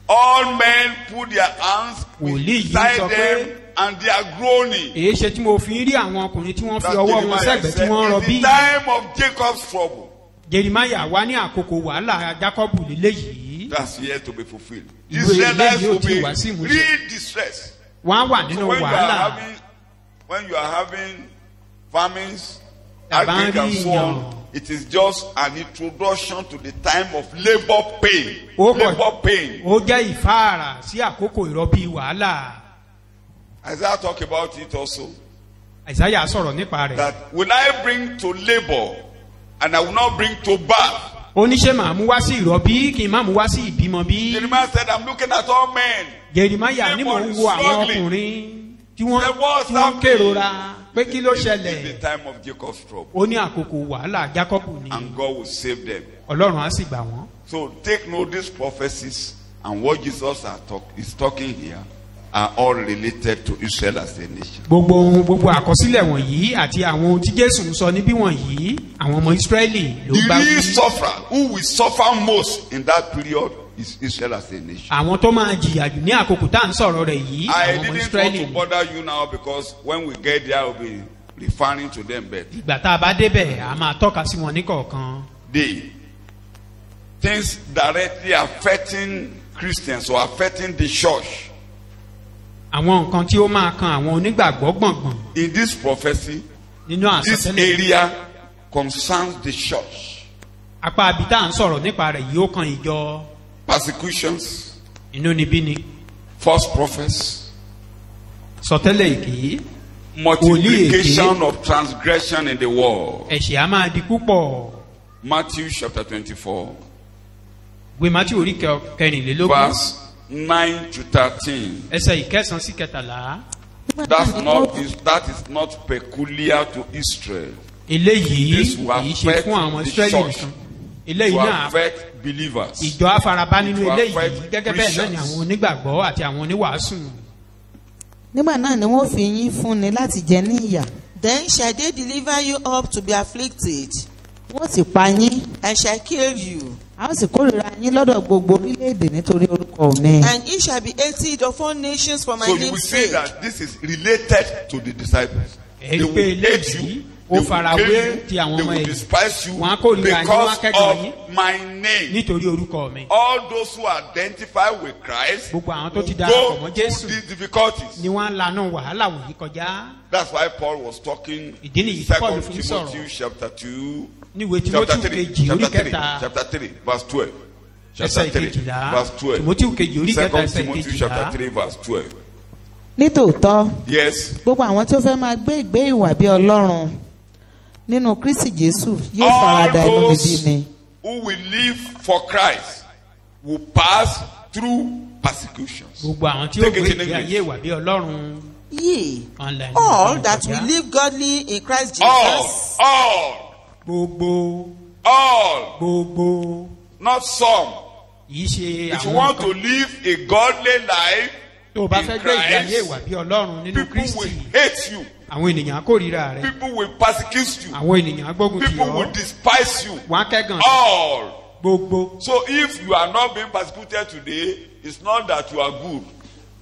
all men put their hands Wòlíì yìí beside sọ pé them and they are groaning." èyí ṣe tí mo fi ń rí àwọn ọkùnrin tí wọ́n fi That ọwọ́ wọn Jeremiah sẹ́gbẹ̀ẹ́ tí said, wọ́n ń "It's rọbí. the time of Jacob's trouble." Jeremáyà wá ní àkókò wàhálà Jákọ́bù léléyìí. That's yet to be fulfilled. Ìwé Israelites eléyìí will ò tí be ì wá sí ìmúṣẹ. real distress. Wọ́n á wà So nínú when wàhálà. you are having famines, Tàbá ń earthquake and rí so ìyàn. on, it is just an introduction to the time of labor pain. Ó kọ̀- Labor pain. Ó jẹ́ ìfáàrà sí àkókò ìrọbí wàhálà. Isaiah talk about it also. Àìsáyà sọ̀rọ̀ nípa rẹ̀. That will I bring to labor and I will not bring to birth. Ó ní ṣé màá mú wá sí ìrọbí kí n má mú wá sí ìbímọ bí. Jeremiah said, I'm looking at all men. Jeremáyà ní mò ń wo àwọn ọkùnrin tí wọ́n kérora pé kí ló It's the ṣẹlẹ̀. time of Jacob's trouble. Ó ní àkókò wàhálà Jákọ́bù ni And God will save them. Ọlọ́run á sì gbà wọ́n. So take note, these prophecies and what Jesus is talking here are all related to Israel as a nation. Gbogbo àkọsílẹ̀ wọ̀nyí àti àwọn ohun tí Jésù ń sọ níbí wọ̀nyí àwọn ọmọ Ísírẹ́lì ló The bá real wí. sufferer who will suffer most in that period is Israel as a nation. Àwọn tó máa jìyà jù ní àkókò tá à ń sọ̀rọ̀ rẹ̀ yìí I àwọn ọmọ didn't want Ísírẹ́lì. to bother you now because when we get there, I'll be referring to them better. Ìgbà tá a bá débẹ̀ a máa tọ́ka sí wọn níkọ̀ọ̀kan. The things directly affecting Christians or affecting the church Àwọn nǹkan tí ó máa kan àwọn onígbàgbọ́ gbọ̀ngbọ̀n in this prophecy nínú This àsọtẹ́lẹ̀ area concerns the church. apá ibi tá à ń sọ̀rọ̀ nípa rẹ̀ yóò kan ìjọ. Persecutions, inúnibíni, false prophets, sọtẹ́lẹ̀ èké, multiplication of transgression in the world. ẹ̀ṣẹ̀ á máa di púpọ̀. Matthew chapter 24, Ìwé Mátíù orí kẹrìnlélógún verse 9 to 13. ẹsẹ̀ ìkẹsàn-án sí kẹtàlá. That is not peculiar to Israel. Eléyìí This will kì í ṣe affect fún àwọn the Ísírẹ́lì church. nìkan. Eléyìí To náà affect believers. ìjọ afarabá nínú It will eléyìí affect gẹ́gẹ́ bẹ́ẹ̀ náà ni Christians. àwọn onígbàgbọ́ àti àwọn oníwàásù. nígbà náà ni wọ́n fi yín fúnni láti jẹ ní ìyà Then shall they deliver you up to be afflicted, wọ́n sì pa yín and shall kill you, a ó sì kórìíra yín lọ́dọ̀ gbogbo orílẹ̀-èdè nítorí orúkọ mi. and ye shall be hated of all nations for my So you will name's see sake. that this is related to the disciples. They Èyí will pé hate eléyìí you, ó they will farawé kill ti you, àwọn they ọmọ will ẹ̀yìn. despise you Wọ́n á kórìíra yín, wọ́n á because kẹ́gàn yín. of my name. Nítorí orúkọ mi. All those who identify with Christ Gbogbo àwọn tó ti will darapọ̀ mọ́ go Jésù through these difficulties. ni wọ́n ń lanú wàhálà wọ̀nyí kọjá. That's why Paul was talking Ìdí nìyí in tí Paul 2 fi ń Timothy sọ̀rọ̀ chapter 2, níwèé chapter Tímótíù 3, kejì orí chapter 3, kẹta chapter 3, verse 12. ẹsẹ̀ Chapter 3, ìkejìlá. verse 12. Tímótíù kejì orí kẹta 2 ẹsẹ̀ Timothy chapter ìkejìlá. 3, verse 12. nítòótọ́ Yes. gbogbo àwọn tí ó fẹ́ máa gbé ìgbé ìwà bí Ọlọ́run nínú Kristi Jésù yóò All farada inú bíbí those ni. who will live for Christ will pass through persecutions. Gbogbo àwọn tí ó Take gbé it in ìgbé English. ayé ìwà bí Ọlọ́run. Ye, Online. all that will live godly in Christ Jesus, All, Gbogbo all, not some. yìí ṣe If you àwọn want to kan. live a godly life Tó o bá in fẹ́ gbé ìgbé ayé Christ, ìwà bí Ọlọ́run nínú people Kristi. will hate you. Àwọn ènìyàn á kórìíra rẹ̀. People will persecute you. Àwọn ènìyàn á gbógun tì People will ọ́. despise you. Wọ́n á kẹ́gàn All. gbogbo. So if you are not being persecuted today, it's not that you are good.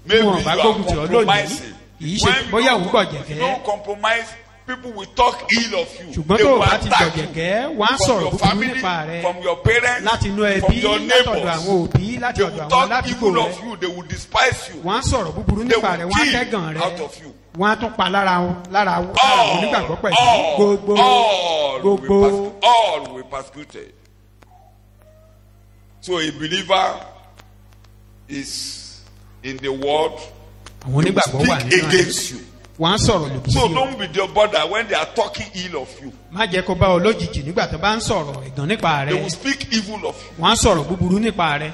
Maybe Wọn you bá are gbógun tì ọ́ lónìí. compromising. Kì í ṣe When you bóyá òun don't, gbọ̀ if you jẹ̀gẹ́. don't compromise, people will talk ill of you. Ṣùgbọ́n They tó o will bá ti attack jọ̀jẹ̀gẹ́, you wọ́n á from sọ̀rọ̀ your búburú family, nípa rẹ̀. from your parents, Láti inú from ẹbí, your látọ̀dọ̀ neighbors. àwọn òbí, They látọ̀dọ̀ will àwọn talk aládùúgbò evil rẹ̀. of you. They will despise you. Wọ́n á sọ̀rọ̀ búburú They nípa rẹ̀, will wọ́n á kill kẹ́gàn rẹ̀. out of you. Wọ́n á tún pa lára àwọn onígbàgbọ́ pẹ̀lú. Gbogbo All will be persecuted. So a believer is in the world. àwọn They will onígbàgbọ́ wà speak nínú ayé. against you. Wọ́n á sọ̀rọ̀ lòdì sí So ọ. don't be your brother when they are talking ill of you. Má jẹ́ kó bá ọ lójijì nígbà tó bá ń sọ̀rọ̀ ẹ̀gàn nípa They rẹ̀. will speak evil of you. Wọ́n á sọ̀rọ̀ búburú nípa rẹ̀.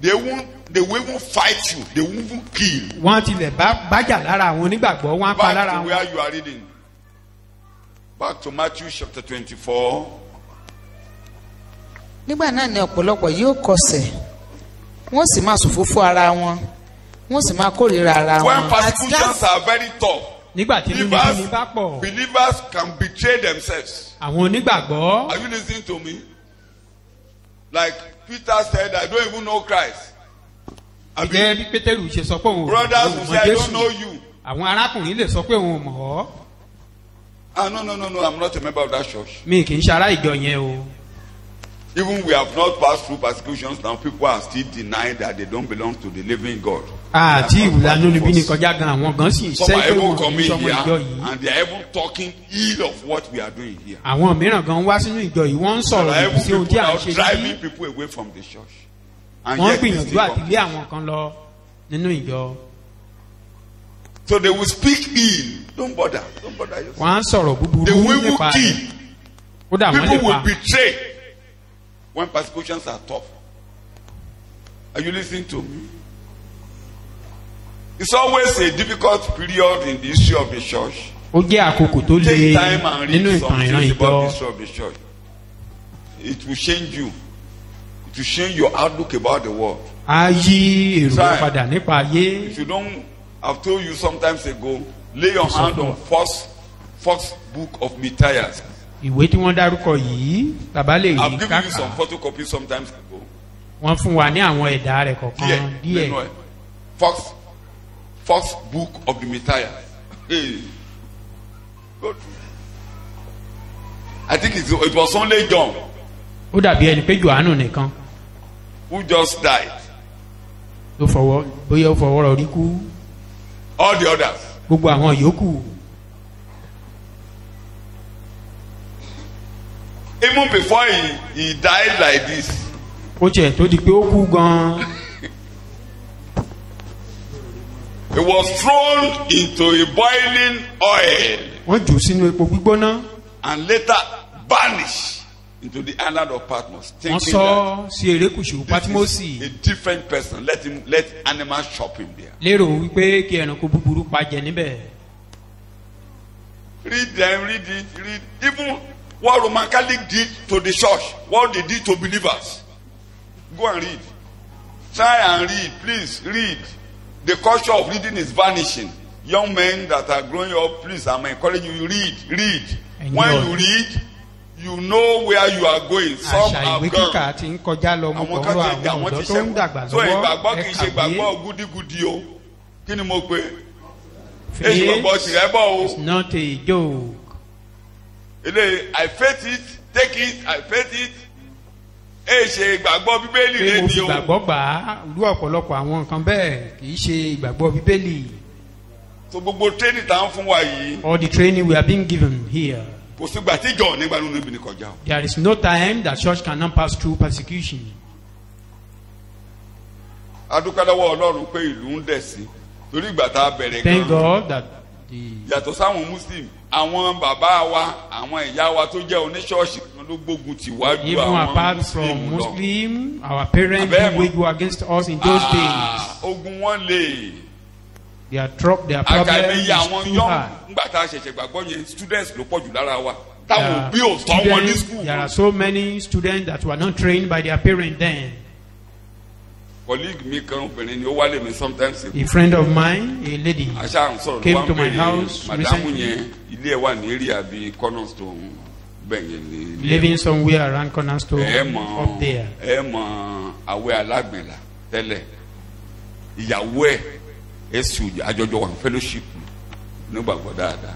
They will even fight you. They will even kill. Wọ́n á tilẹ̀ bájà lára àwọn onígbàgbọ́. Wọ́n á pa Back lára to wọn. where you are reading. Back to Matthew chapter 24. nígbà náà ni ọ̀pọ̀lọpọ̀ yóò kọsẹ̀ wọ́n sì máa ṣòfófó ara wọn wọ́n sì máa kórìíra ara When wọn. persecutions are very tough, Nígbà tí nínú believers, bá pọ̀, believers can betray themselves. àwọn onígbàgbọ́ Are you listening to me? Like Peter said, I don't even know Christ. Abi, gẹ́gẹ́ bí Pétérù ṣe sọ pé òun ò brothers will mọ say, I don't Jésù. know you. Àwọn arákùnrin lè sọ pé òun ò mọ̀ ọ́. No, I'm not a member of that church. Mi kì í ṣe ará ìjọ yẹn o. Even we have not passed through persecutions, now people are still denying that they don't belong to the living God. Àti ìwúlànà níbí ni Some kọjá gan àwọn gan sì are sẹ́ pé even wọn kì í coming sọmọ ìjọ here yìí. and they are even talking ill of what we are doing here. Àwọn mìíràn gan wá sínú ìjọ yìí wọ́n ń There sọ̀rọ̀ are lòdì sí even ohun tí people à ń now ṣe driving yìí. people away from the church. And Wọ́n yet they gbìyànjú still àti come. lé àwọn kan lọ nínú ìjọ. So they will speak ill. Don't bother yourself. Wọ́n á sọ̀rọ̀ búburú They will nípa rẹ̀. kill. Kódà wọ́n lè People will pa. betray when persecutions are tough. Are you listening to me? It's always a difficult period in the history of the church. Ó jẹ́ àkókò tó le Take time and nínú read ìtàn some ìran things about the ìjọ. history of the church. It will change you. It will change your outlook about the world. Á yí èrò Try. padà nípa ayé. If you don't, I've told you sometimes ago, lay your hand on first book of Matthias. Ìwé tí wọ́n dárúkọ yìí bàbá lè I've rí given you some káàkà. photocopies sometimes ago. Wọ́n fún wa ní àwọn ẹ̀dá rẹ̀ kọ̀ọ̀kan Here, you know díẹ̀. it. First book of the Matthias. Hey, go through. I think it was only John Ó dàbí ẹni pé Jòhánù nìkan who just died. ló fọwọ́ bóyá ó fọwọ́ rọrí kú. All the others, Gbogbo àwọn yòókù Even before he died like this, ó tiẹ̀ tó di pé ó kú gan-an. he was thrown into a boiling oil wọ́n jù sínú epo gbígbóná. and later banished into the island of Patmos. wọ́n Thinking sọ that sí erékùṣù this Patmosi. is a different person. Let animals chop him there. lérò wípé kí ẹranko búburú pa jẹ níbẹ̀. Read them, read it, read. Even what Roman Catholic did to the church, what they did to believers. Go and read. Try and read, please read. The culture of reading is vanishing. Young men that are growing up, please, I'm encouraging you, read. When you read, you know where you are going. Some àṣà have ìwé gone. kíkà ti ń kọjá lọ mú Àwọn kọ́ kan àwọn ti àwọn ọ̀dọ́ ti tó ń dàgbà ṣẹ́gun. So lọ́wọ́ ìgbàgbọ́ kì í ṣe ẹ̀kàwé. ìgbàgbọ́ gúdígúdí o. Kí ni mo pe? Èyí gbàgbọ́ tìrẹ bọ̀ o. It's not a joke. Ele, I faith it, take it, I faith it. Èyí ṣe ìgbàgbọ́ Bíbélì pé rẹ mo ni fi o. gbàgbọ́ gbà á lú ọ̀pọ̀lọpọ̀ àwọn nǹkan bẹ́ẹ̀ kì í ṣe ìgbàgbọ́ bíbélì. So gbogbo training tá ń fún wa yìí. all the training we are being given here. Kò sígbà tí ìjọ nígbà nínú ibi ní kọjá o. There is no time that church cannot pass through persecution. Adúpẹ́ lọ́wọ́ Ọlọ́run pé ìlú ń dẹ̀ sí. Torí ìgbà tá a bẹ̀rẹ̀ Thank gan. God that the Yàtọ̀ sáwọn Muslim, àwọn bàbá wa, àwọn ìyá wa tó jẹ́ oníṣọ́ọ̀ṣì kan ló gbógun tì wájú even àwọn apart Muslim from lọ. Muslim, our parents Abẹ́ did mọ̀. wage war against us in those days. Ogun wọn lè. Their problem Àkàìmọye is àwọn too yọ̀n hard. nígbà tá a ṣẹ̀ṣẹ̀ gbàgbọ́ yẹn students ló pọ̀jù lára wa. Táwọn òbí ò tọ́ wọn ní school. There are so many students that were not trained by their parents then. Colleague mi kan obìnrin ni ó wálé mi sometimes. A friend of mine, a lady, Àṣà ń sọ̀rọ̀ came ló wá to ń my bèrè house màdámù recently. yẹn ilé ẹ̀ wà ní area bíi cornerstone bẹ́ẹ̀ yẹn ní. living somewhere around Cornerstone Ẹ mọ̀ up there. ẹ mọ̀ àwẹ̀ alágbèlà tẹ́lẹ̀ ìyàwó ẹ̀ ẹ̀sùn àjọjọ wà ní fellowship nígbàgbọ́ dáadáa.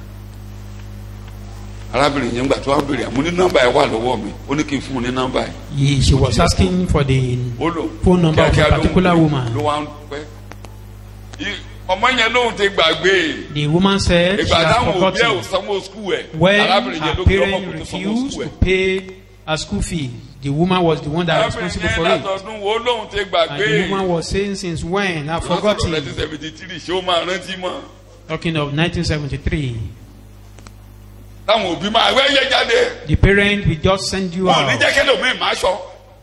Arábìnrin yẹn gbà tó wá béèrè àmú ní nọ́mbà ẹ̀ wà lọ́wọ́ mi ó ní kí n fún un ní nọ́mbà ẹ̀. She was asking for the Ó lò phone number of a kíákíá particular woman. ló wá ń pẹ́. Ọmọ yẹn lóhun ti gbàgbé. The woman said she Ìgbà had táwọn òbí ẹ̀ ò forgotten sanwó skul ẹ̀. when Arábìnrin her yẹn ló fi ọmọ parents kò tó sanwó refused skul to ẹ̀. pay her school fees. The woman was the one that was Arábìnrin responsible yẹn for it. látọdún wo lóhun ti And gbàgbé. the woman was saying since when? I've forgotten. 1973 ṣé ó máa rántí mọ́. Talking of 1973. Táwọn òbí máa wẹ́ yẹ jáde. The parent will just send you Wọ́n ní out. jẹ́ kí lómi máa ṣọ.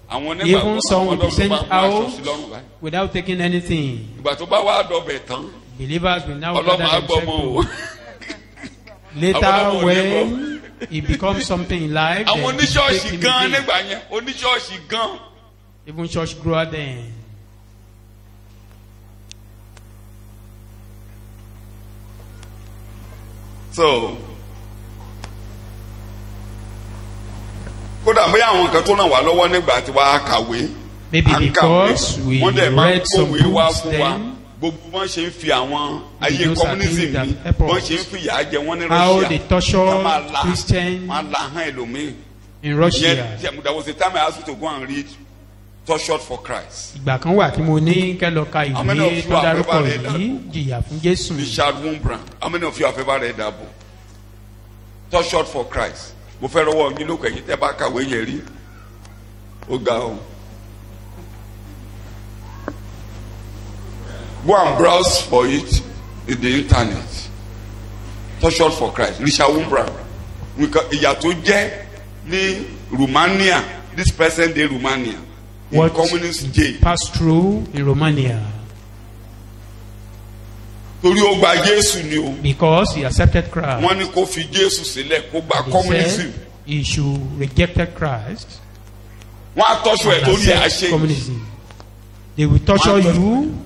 Àwọn onígbàgbọ́ Even some will be sent máa ṣọ out sí lọ́rùn báyìí. without taking anything. Ìgbà tó bá wá dọ̀bẹ̀ tán. Believers will now Ọlọ́mọ gather agbọ́mọ o. themselves. Later, Àwọn ọmọ when it becomes something in life, Àwọn then it take oníṣọ́ọ̀ṣì him gan again. nígbà yẹn oníṣọ́ọ̀ṣì gan. Even church grower then. So kódà bóyá àwọn kan tó ràn wá lọ́wọ́ nígbà tí wàá kàwé. Maybe à ń kàwé. because we Wọ́n dẹ̀ máa ń read some kówé wá books fún wa. then, Gbogbo wọn ṣe ń fi àwọn ayé those are communism things that ní help wọ́n us. ṣe ń fi ìyà jẹ wọ́n ní how Russia. they Wọ́n torture máa la Christians wọ́n la hàn ẹlòmíì. in Russia. Yet, there was a time I asked you to go and read Tortured for Christ. Ìgbà kan wà tí mo ní kẹ́ lọ ka How many of ìwé you tó have dárúkọ ever read that yìí jìyà fún Jésù. Richard Wurmbrand. How many of you have ever read that book? Tortured for Christ. Mo fẹ́ rọwọ́ yín lókè yín tẹ́ bá kàwé yẹn rí. Ó ga o. Go and browse for it in the internet. Tortured for Christ. Richard Wurmbrand. Ìyà tó jẹ́ ní Romania, this present day Romania, in What communist jail. passed through in Romania Torí ó gba Jésù ni o. because he accepted Christ. Wọ́n ní kó fi Jésù sílẹ̀ kó gba They communism. said he should rejected Christ Wọ́n á tọ́jú ẹ̀ and torí accept àṣẹ. communism. They will torture you,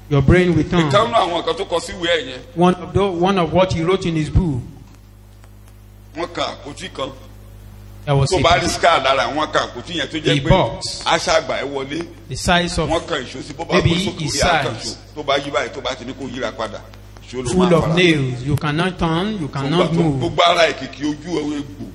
your brain will turn. Ìkànnì àwọn kan tó kọ sí ìwé ẹ̀ yẹn. One of what he wrote in his book, Wọ́n kan àpótí kan. there was Tó bá rí a, scar lára wọ́n kan àpótí yẹn tó jẹ́ A pé box. aṣáàgbà ẹ̀ wọlé. the size of Wọ́n kan ìṣó sí bó bá maybe gbé sókè his orí àkànṣe. size, Tó bá yí báyìí tó bá ti ní kó yíra padà. Ìṣó ló full máa of fara. nails. You cannot turn, you cannot move. Gbogbo ara ìkìkì ojú ẹwé gbò.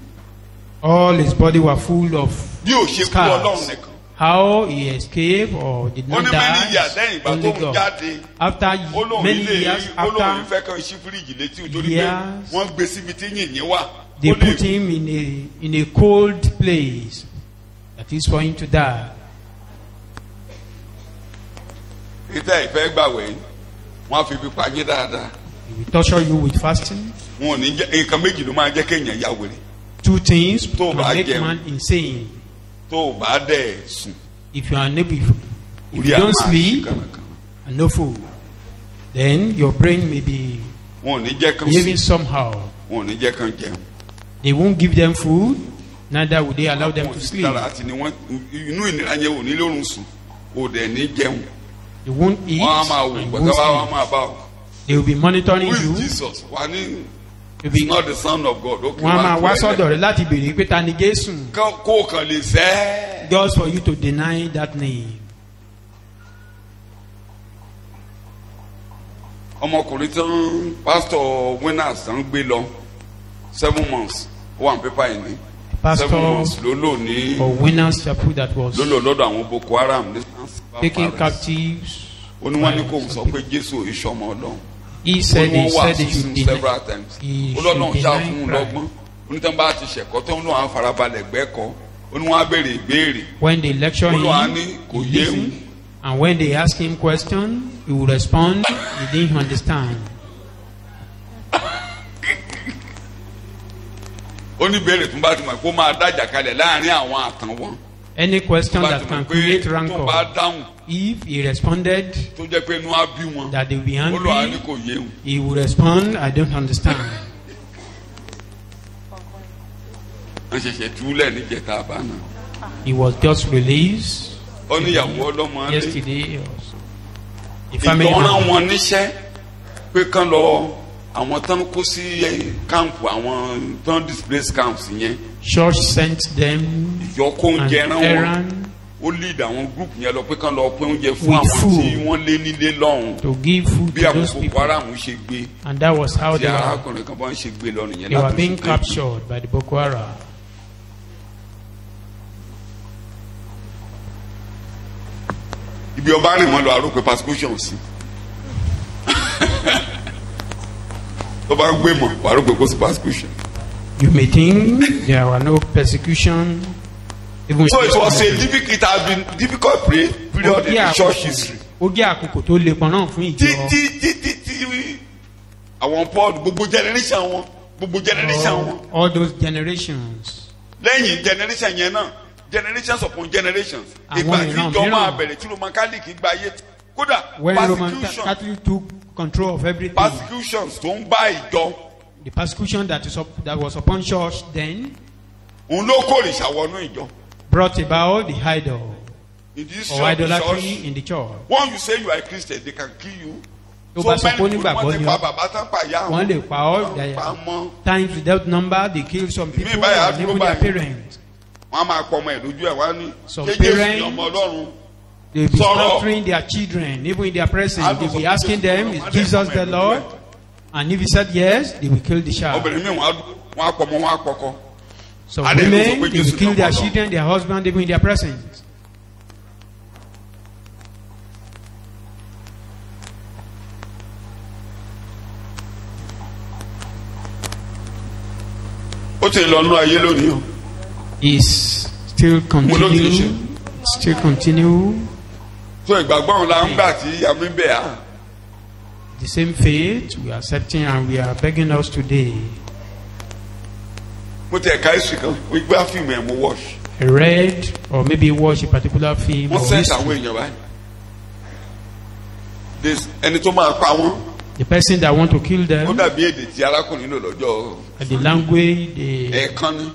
All his body were full of Bí ò ṣe kú Ọlọ́run scars. nìkan. How he escaped or did Ó not ní many years die, lẹ́yìn ìgbà only tó ń God. jáde. After Olóhùn many ilé years olóhùn after, ìfẹ́ kan ṣí fíríjì létí nítorí pé years. wọ́n gbé síbi tí yìnyín wà They Ó lè- put him in a cold place that is for him to die. ìtẹ́ ìfẹ́ gbàwẹ̀ yìí wọ́n á fi ibi pàjẹ́ dáadáa. He will torture you with fasting. wọn ò ní jẹ́ nǹkan méjì ló máa jẹ́ kéèyàn ya wèrè. Two things Tó to bá make jẹun. man insane. tó o bá dẹ̀ sùn. If you are unable, if orí you á don't máa ṣí sleep kànàkànà. and no food, then your brain may be wọn ò ní jẹ́ kán behaving sùn. somehow. wọn ò ní jẹ́ kán jẹun. They won't give them food, neither will they allow them wọn ò to ní sleep. dára àti ni wọ́n inú ìnira yẹn ò ní lórun sùn ò dẹ̀ ní jẹun. They won't eat wọ́n á máa wò and gbọ́dọ̀ won't bá wọn sleep. máa bá ọ. They will be monitoring who is you. Jesus? wà ní They will it's be, not the son of God. Okay, wọ́n á máa wá kú ẹlẹ́. sọ́dọ̀ rẹ láti béèrè pé ta ni Jésù. kó o kàn lè sẹ́. Just for you to deny that name. ọmọkùnrin tán pásítọ̀ winners tán gbé lọ 7 months ó wà ní pépà yìí ní 7 Pastor months ló lò ní or winners chapel that was ló lò lọ́dọ̀ àwọn Boko Haram ní taking Paris. captives. ó ní wọ́n ní kó sọ pé Jésù ìṣọmọ Ọlọ́run He said ó ní he wọ́n wà said they should sísun deny. several times He ó lọ́nà should ṣá deny fún un Christ. lọ́gbọ́n ó ní tán bá ti ṣẹ̀kọ́ tó ń lò àwọn farabalẹ̀ gbẹ́kọ̀ọ́ ó ní wọ́n á béèrè ìbéèrè When they lecture ó lọ́ á him, ní kò he yé listen. òun. And when they ask him question, he will respond, he didn't understand. ó ní béèrè tó bá ti mọ̀ pé ó máa dájà kalẹ̀ láàrin àwọn àtàwọn Any question tó bá that ti mọ̀ can pé create tó bá rancor, dáhùn if he responded tó jẹ́ pé inú á bí wọn that they will be ó lọ́ á ní angry, kò yé òun. he will respond, I don't understand. wọ́n ṣẹ̀ṣẹ̀ túlẹ̀ níjẹta àbáná He was just released ó níyàwó ọlọ́mọ alẹ́ yesterday. Also. The family ìjọ rán man, wọn níṣẹ́ pé kán lọ àwọn tán kó sí káàmpù àwọn tán displace camps yẹn church sent them ìjọ kó an oúnjẹ rán wọn errand ó lead àwọn group yẹn lọ pé kán lọ pé oúnjẹ fún With àwọn food. tí wọ́n lé nílé lọ́hùn to give food bí to àwọn those Boko people. Haram ṣe gbé And that was how tí they were, arákùnrin kan bá ń ṣe gbé lọ nìyẹn they were láti being oṣù kejì. captured by the Boko Haram. ibi ọba rìn wọn lọ àròpé persecution sí tó bá gbé mọ àròpé kó sí persecution. You may think there were no persecution. Even So it was a difficult, it has been difficult period in the church history. ó jẹ́ àkókò tó le pọn náà fún ìjọ. Títí àwọn Paul gbogbo generation wọn All those generations. lẹ́yìn generation yẹn náà generations upon generations Àwọn ìgbà tí ìran ìjọ mìíràn. máa bẹ̀rẹ̀ tí Roman Catholic gba ayé kódà When Roman persecution Catholic took control of everything, persecutions tó ń bá ìjọ the persecution that was upon church then òun ló kórìṣà wọnú ìjọ. brought about the idol In this or church, idolatry in the church. once you say you are a Christian they can kill you. Tó bá sọ pé many people onígbàgbọ́ wọ́n ti ni pa ọ́, bàbá tán pa ìyá wọ́n lè pa ọ́ wọ́n pa daya mọ́. times without number. They kill some people Ìmí báyìí á and dúró even their báyìí. parents. wọ́n á máa pọ̀ ọmọ ẹ̀ lójú ẹ̀ wá ní Some ṣé Jésù parents- ni ọmọ Ọlọ́run. They will be Sorrow. slaughtering their children, even in their presence. They will be asking them, "Is Adults- Jesus the Lord?" And if he said yes, they will kill the child. obìnrin mi wọ́n á pọ̀ ọmọ wọn á pọkọ. Some And then women, also they Jesus will kill is their not children, their husband, even in their presence. ó ti lọ nú ayé lónìí o. Is still continue, still continue. tó ìgbàgbọ́ òun la ń gbà tí àmì bẹ̀ á. The same faith we are accepting and we are begging us today. mo ti ẹ̀ka ìsìn kan mo gbá fíìmù ẹ̀ mo wọ́ọ̀ṣì. I read or maybe watch a particular film or wọ́n sẹ́ǹtì history. àwọn èèyàn báyìí. ẹni tó máa pa wọ́n The person that want to kill ó them, dàbí èdè tí arákùnrin lò lọ́jọ́ the language ẹ̀ẹ̀kan ní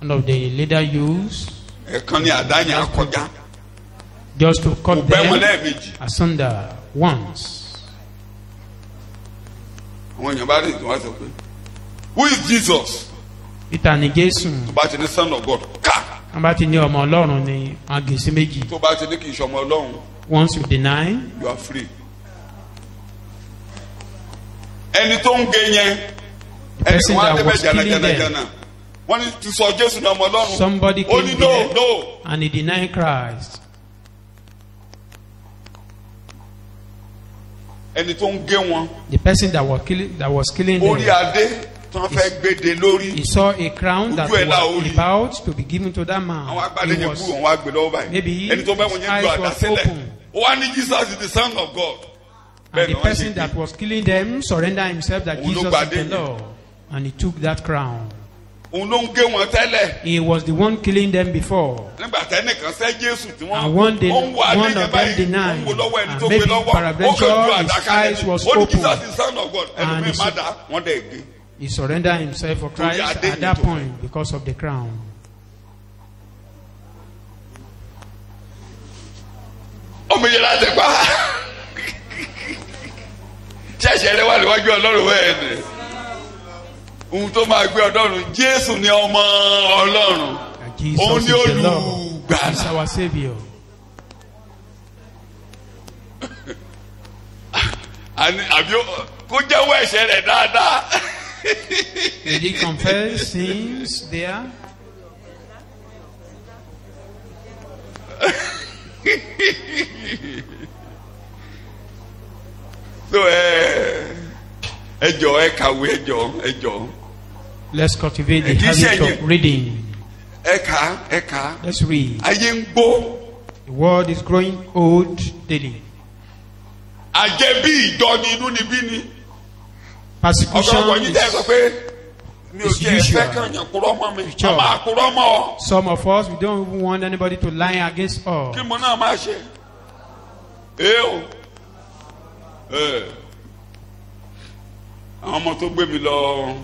one of the leader use, ẹ̀ẹ̀kan ní àdáyìn akọjá just to kò cut bẹ́ wọn them lẹ́ẹ̀mejì. asunder once. àwọn èèyàn bá rí ìtàn wá sọ pé who is Jesus? Peter ni Jésù. tó bá ti ní son of God ká Wọ́n bá ti ní ọmọ Ọlọ́run ni wọ́n gé sí méjì. tó bá ti ní kì í ṣọmọ Ọlọ́run Once you deny, you are free. ẹni tó ń gé yẹn ẹni person wọn á that débẹ̀ was killing jànàjànàjànà wọ́n ní ti sọ Jésù ní ọmọ Ọlọ́run somebody ó ní came no there no and he denied Christ. ẹni tó ń gé wọn The person that was killing orí them, adé tí wọ́n fẹ́ gbéde lórí. He saw a crown that Ojú ẹ̀ la was orí. about to be given to that man. Àwọn He agbádé yẹn was, kúrò wọn wá gbé lọ́wọ́ báyìí. maybe Ẹni tó bẹ́ wọn his yẹn ju eyes àdá was sílẹ̀. open. Ó wá ní Jesus is the son of God. And the Bẹ́ẹ̀ ni wọ́n person ṣe that kí. was killing them surrendered himself that Òun ló Jesus is gbadé the yẹn. Lord. And he took that crown. Òun ló ń gé wọn tẹ́lẹ̀. He was the one killing them before. Nígbà tẹ́nìkan sẹ́ Jésù tí wọ́n And one day, ó ń wo adé one yẹn of them báyìí, denied. ó ń wo lọ́wọ́ ẹni And tó gbé maybe lọ́wọ́. Ó kàn ju peradventure àdá his kalẹ̀ eyes ni. was Ó ní open. Jesus is son of God. And Ẹlòmíì he má dá wọ́n dẹ̀ gé. He surrendered himself for Christ Torí adé at yẹn that tó point because of the crown. Ọmọ yẹn láti pa. Ṣẹ̀ṣẹ̀ rẹ wà níwájú Ọlọ́run bẹ́ẹ̀ ni. Ohun tó máa gbé Ọlọ́run Jésù ni ọmọ Ọlọ́run. That Jesus Òun is ni the Lord. olùgbàlà. He's our Savior. Àbí kó jẹ́wọ́ ẹ̀ṣẹ̀ rẹ̀ dáadáa. Did he confess sins there? So ẹ jọ̀ọ́ ẹ kàwé ẹ jọ̀ọ́. Let's cultivate the This habit is- of reading. Ẹ kà. Let's read. Ayé ń gbó. The world is growing old daily. Àjẹbí ìjọ ni inú níbí ni. Persecution Ọ̀gọ̀rọ̀ yìí tẹ́ ẹ sọ is, pé mi ò It's jẹ́ usual. ẹ̀fẹ́ kan yàn kúrọ́ mọ́ mi. Sure. Ọmọ àkúrọ́ mọ́ ọ. some of us, we don't even want anybody to lie against us. Kí mo náà máa ṣe? O. Àwọn ọmọ tó gbé mi lọ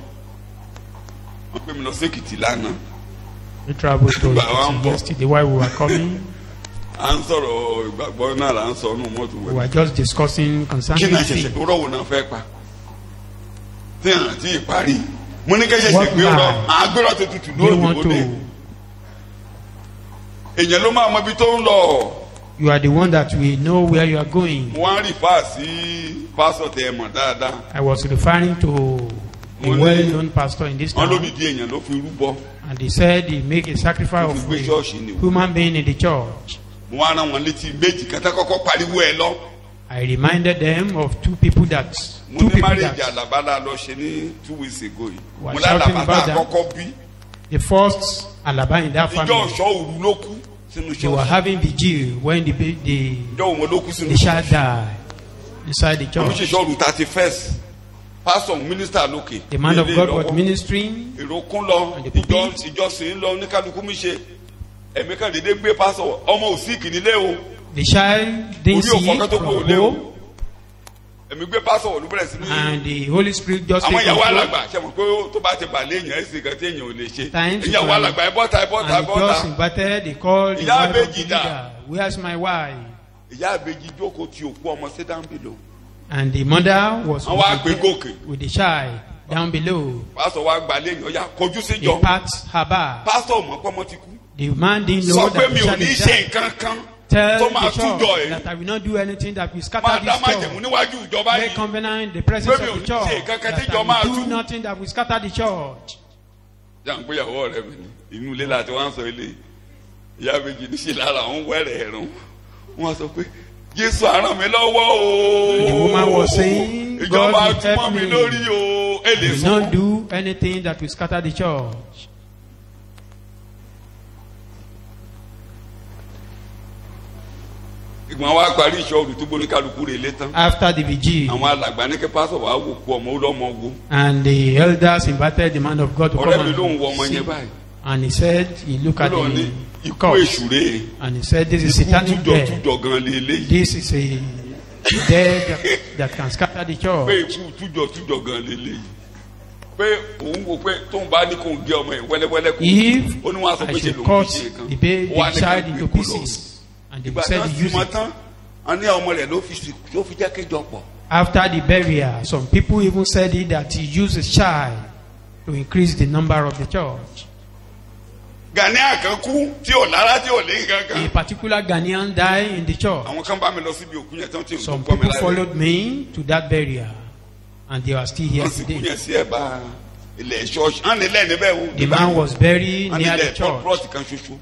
sékìtì lánàá. We traveled to Ìgbà wa ń bọ̀. yesterday while we were coming. À ń sọ̀rọ̀ ìgbàgbọ́ náà là ń sọ nù mọ́tò We wẹ̀. were just discussing Kí concerning náà faith. ṣẹ̀ṣẹ̀ rọ́wọ́ náà fẹ́ pa? Tí hàn tí ì parí. Mo ní kẹ́sẹ̀ ṣe What gbé rọ. lie? Àgbérò tó tutù They lóòdì want òde. to. Èèyàn ló máa mọ ibi tó ń lọ. You are the one that will know where you are going. Wọ́n á rí fáà sí pásọ̀ tẹ ẹ mọ̀ dáadáa. I was referring to a Wọ́n ní- well-known pastor in this Wọ́n ló town, dìde èèyàn ló fi rúbọ. and he said he make a sacrifice Tó of fi gbé ṣọ́ọ̀ṣì ni a o. human being in the church. Wọ́n á rán wọn létí méjì kẹta kọ́kọ́ pariwo ẹ lọ. I reminded them of two people that Mo ní marriage Àlàbálà lọ ṣe ní 2 weeks ago yìí. We're Mo shouting lálàbá about tá a that. kọ́kọ́ bí. the first Alaba in that Ìjọ family. ọ̀ṣọ́ òru ló kú sínú They were ṣọ́ọ̀ṣì. having vigil when the Ìjọ òun ló kú sínú the child died inside the Àwọn church. òṣìṣẹ́ òru 31st. Pásọ̀ mínísítà lókè. The man of Ilé God ìlọ́wọ́. was ministering. Èrò kún lọ. And the pulpit. Ìjọsìn ń lọ oníkálukú mi ṣe. Ẹ̀mí kan dédé gbé pásọ̀ ọmọ òsíkì nílé o. The child didn't Orí see òfò kan it tó from kúrò lé o. home, Ẹ̀mí gbé pásọ̀ wọ̀lú bẹ̀rẹ̀ sí ní. and the Holy Spirit just Àwọn take ìyàwó control. alàgbà ṣe mọ̀ pé tó bá ti bà léèyàn ẹ̀sìn kan tí èèyàn ò lè ṣe. Times Ìyàwó when- alàgbà ẹ bọ́ta ẹ bọ́ta ẹ And he just bọ́ta. invited, they called the Ìyá wife of the àbèjì dà. leader. Where's my wife? Ìyá àbèjì jókòó ti òkú ọmọ sí dáńbìlò. And the mother was Wọ́n wá gbé with gòkè. the child down below. Pásọ̀ wa gbà léèyàn ọ̀yà kojú sí They jọ. pat her back. Pásọ̀ ò mọ̀ pé ọmọ ti kú. The man didn't know Sọ pé that mi the ò child ní is ṣe dead. nǹkan kan Tell tó the máa tújọ church ẹ̀. that I will not do anything that will Máa scatter dá this májẹ̀mú church. níwájú ìjọba Make yìí. covenant in the presence Pé mi of ò the ní church ṣe nǹkan kan that tí ìjọ I máa will do tú. nothing that will scatter the church. Jàǹgbéyàwó ọ̀rẹ́ mi ni inú ilé láti wá ń sọ ilé. Ìyá àbèjì ní ṣe lára òun wẹ̀rẹ̀ ẹ̀rùn. Wọ́n sọ pé Jésù á ràn mí lọ́wọ́ o. The woman was saying, Ìjọba God will túmọ̀ help mi me. lórí o. Ẹ I lè will sọ. not do anything that will scatter the church. Ìgbọ̀n wa parí ìṣọ́ọ̀rù tó gbóní kálukú rẹ̀ lé tán. After the vigil, Àwọn alàgbà ní kí pásọ̀ wàá wò kú ọmọ ó lọ́mọ wo. and the elders invited the man of God to Ọ̀rẹ́ come mi ló ń wọ ọmọ and see. yẹn báyìí. And he said, he looked Ó at lọ ní the ikú corpse, èṣù rèé. and he said, this is Ikú satanic death. tújọ gan lé eléyìí. This is a death that can scatter the Pé church. ikú tújọ gan lé eléyìí. Pé òun wò pé tóun bá ní kóun gé ọmọ yẹn wẹ́lẹ́wẹ́lẹ́ kó. If Ó ní wọ́n á sọ I pé ṣe should lòun cut fi ṣe kan. the baby, Ó wá ní the ká child gbé into kú lọ. pieces, and they Ìgbà tí said wọ́n he sì used mọ it. tán, wọ́n ní ọmọ rẹ̀ ló fi jẹ́ kéjọ pọ̀. After the burial, some people even said it that he used a child to increase the number of the church. Ghanaian kan kú tí ò lára tí ò lé nǹkan A kan. particular Ghanaian died in the church. Àwọn kan bá mi lọ síbi òkú yẹn tán tí Some nǹkan gbọ́ mi people láyé. followed me to that burial, and they are still here Wọ́n sì kú today. yẹn sí ẹ̀bá ilẹ̀ ṣọ́ọ̀ṣì. Wọ́n ní ilẹ̀ níbẹ̀ wò. The man was buried Wọ́n ní near the ilẹ̀ church, plot kan ṣoṣo.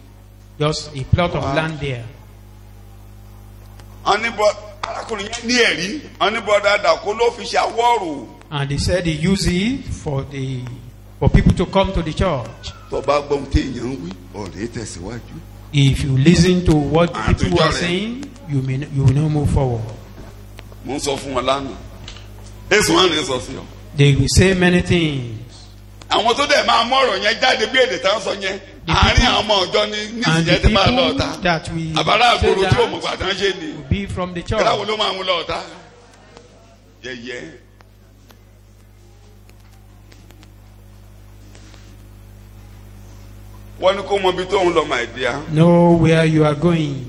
just a plot of Wow. land there. Wọ́n ní bọ́ arákùnrin yẹn ní ẹ̀rí. Wọ́n ní bọ́dà dàkó ló fi ṣe awọ́rò And they said they use it for people to come to the church. tó bá gbọ́ ohun tí èèyàn ń wí ọ̀rẹ́ tẹ̀síwájú. If you listen to what people are saying, you will not move forward. mo ń sọ fún wọn lánàá èsùn wọn lè sọ sí ọ. They will say many things. àwọn tó dẹ̀ máa mú ọ̀rọ̀ yẹn jáde bí èdè tá ń sọ yẹn àárín àwọn ọmọ ọjọ́ ní ìsìnyẹn ti máa lọ ọ̀tá that we àbárá say àgbòrò tí that òmùgbà tán ṣe ni will be from the church. kíláwo ló máa mú lọ ọ̀tá yẹyẹ. wọ́n ní kó mọ ibi tó ń lọ my dear. Know where you are going.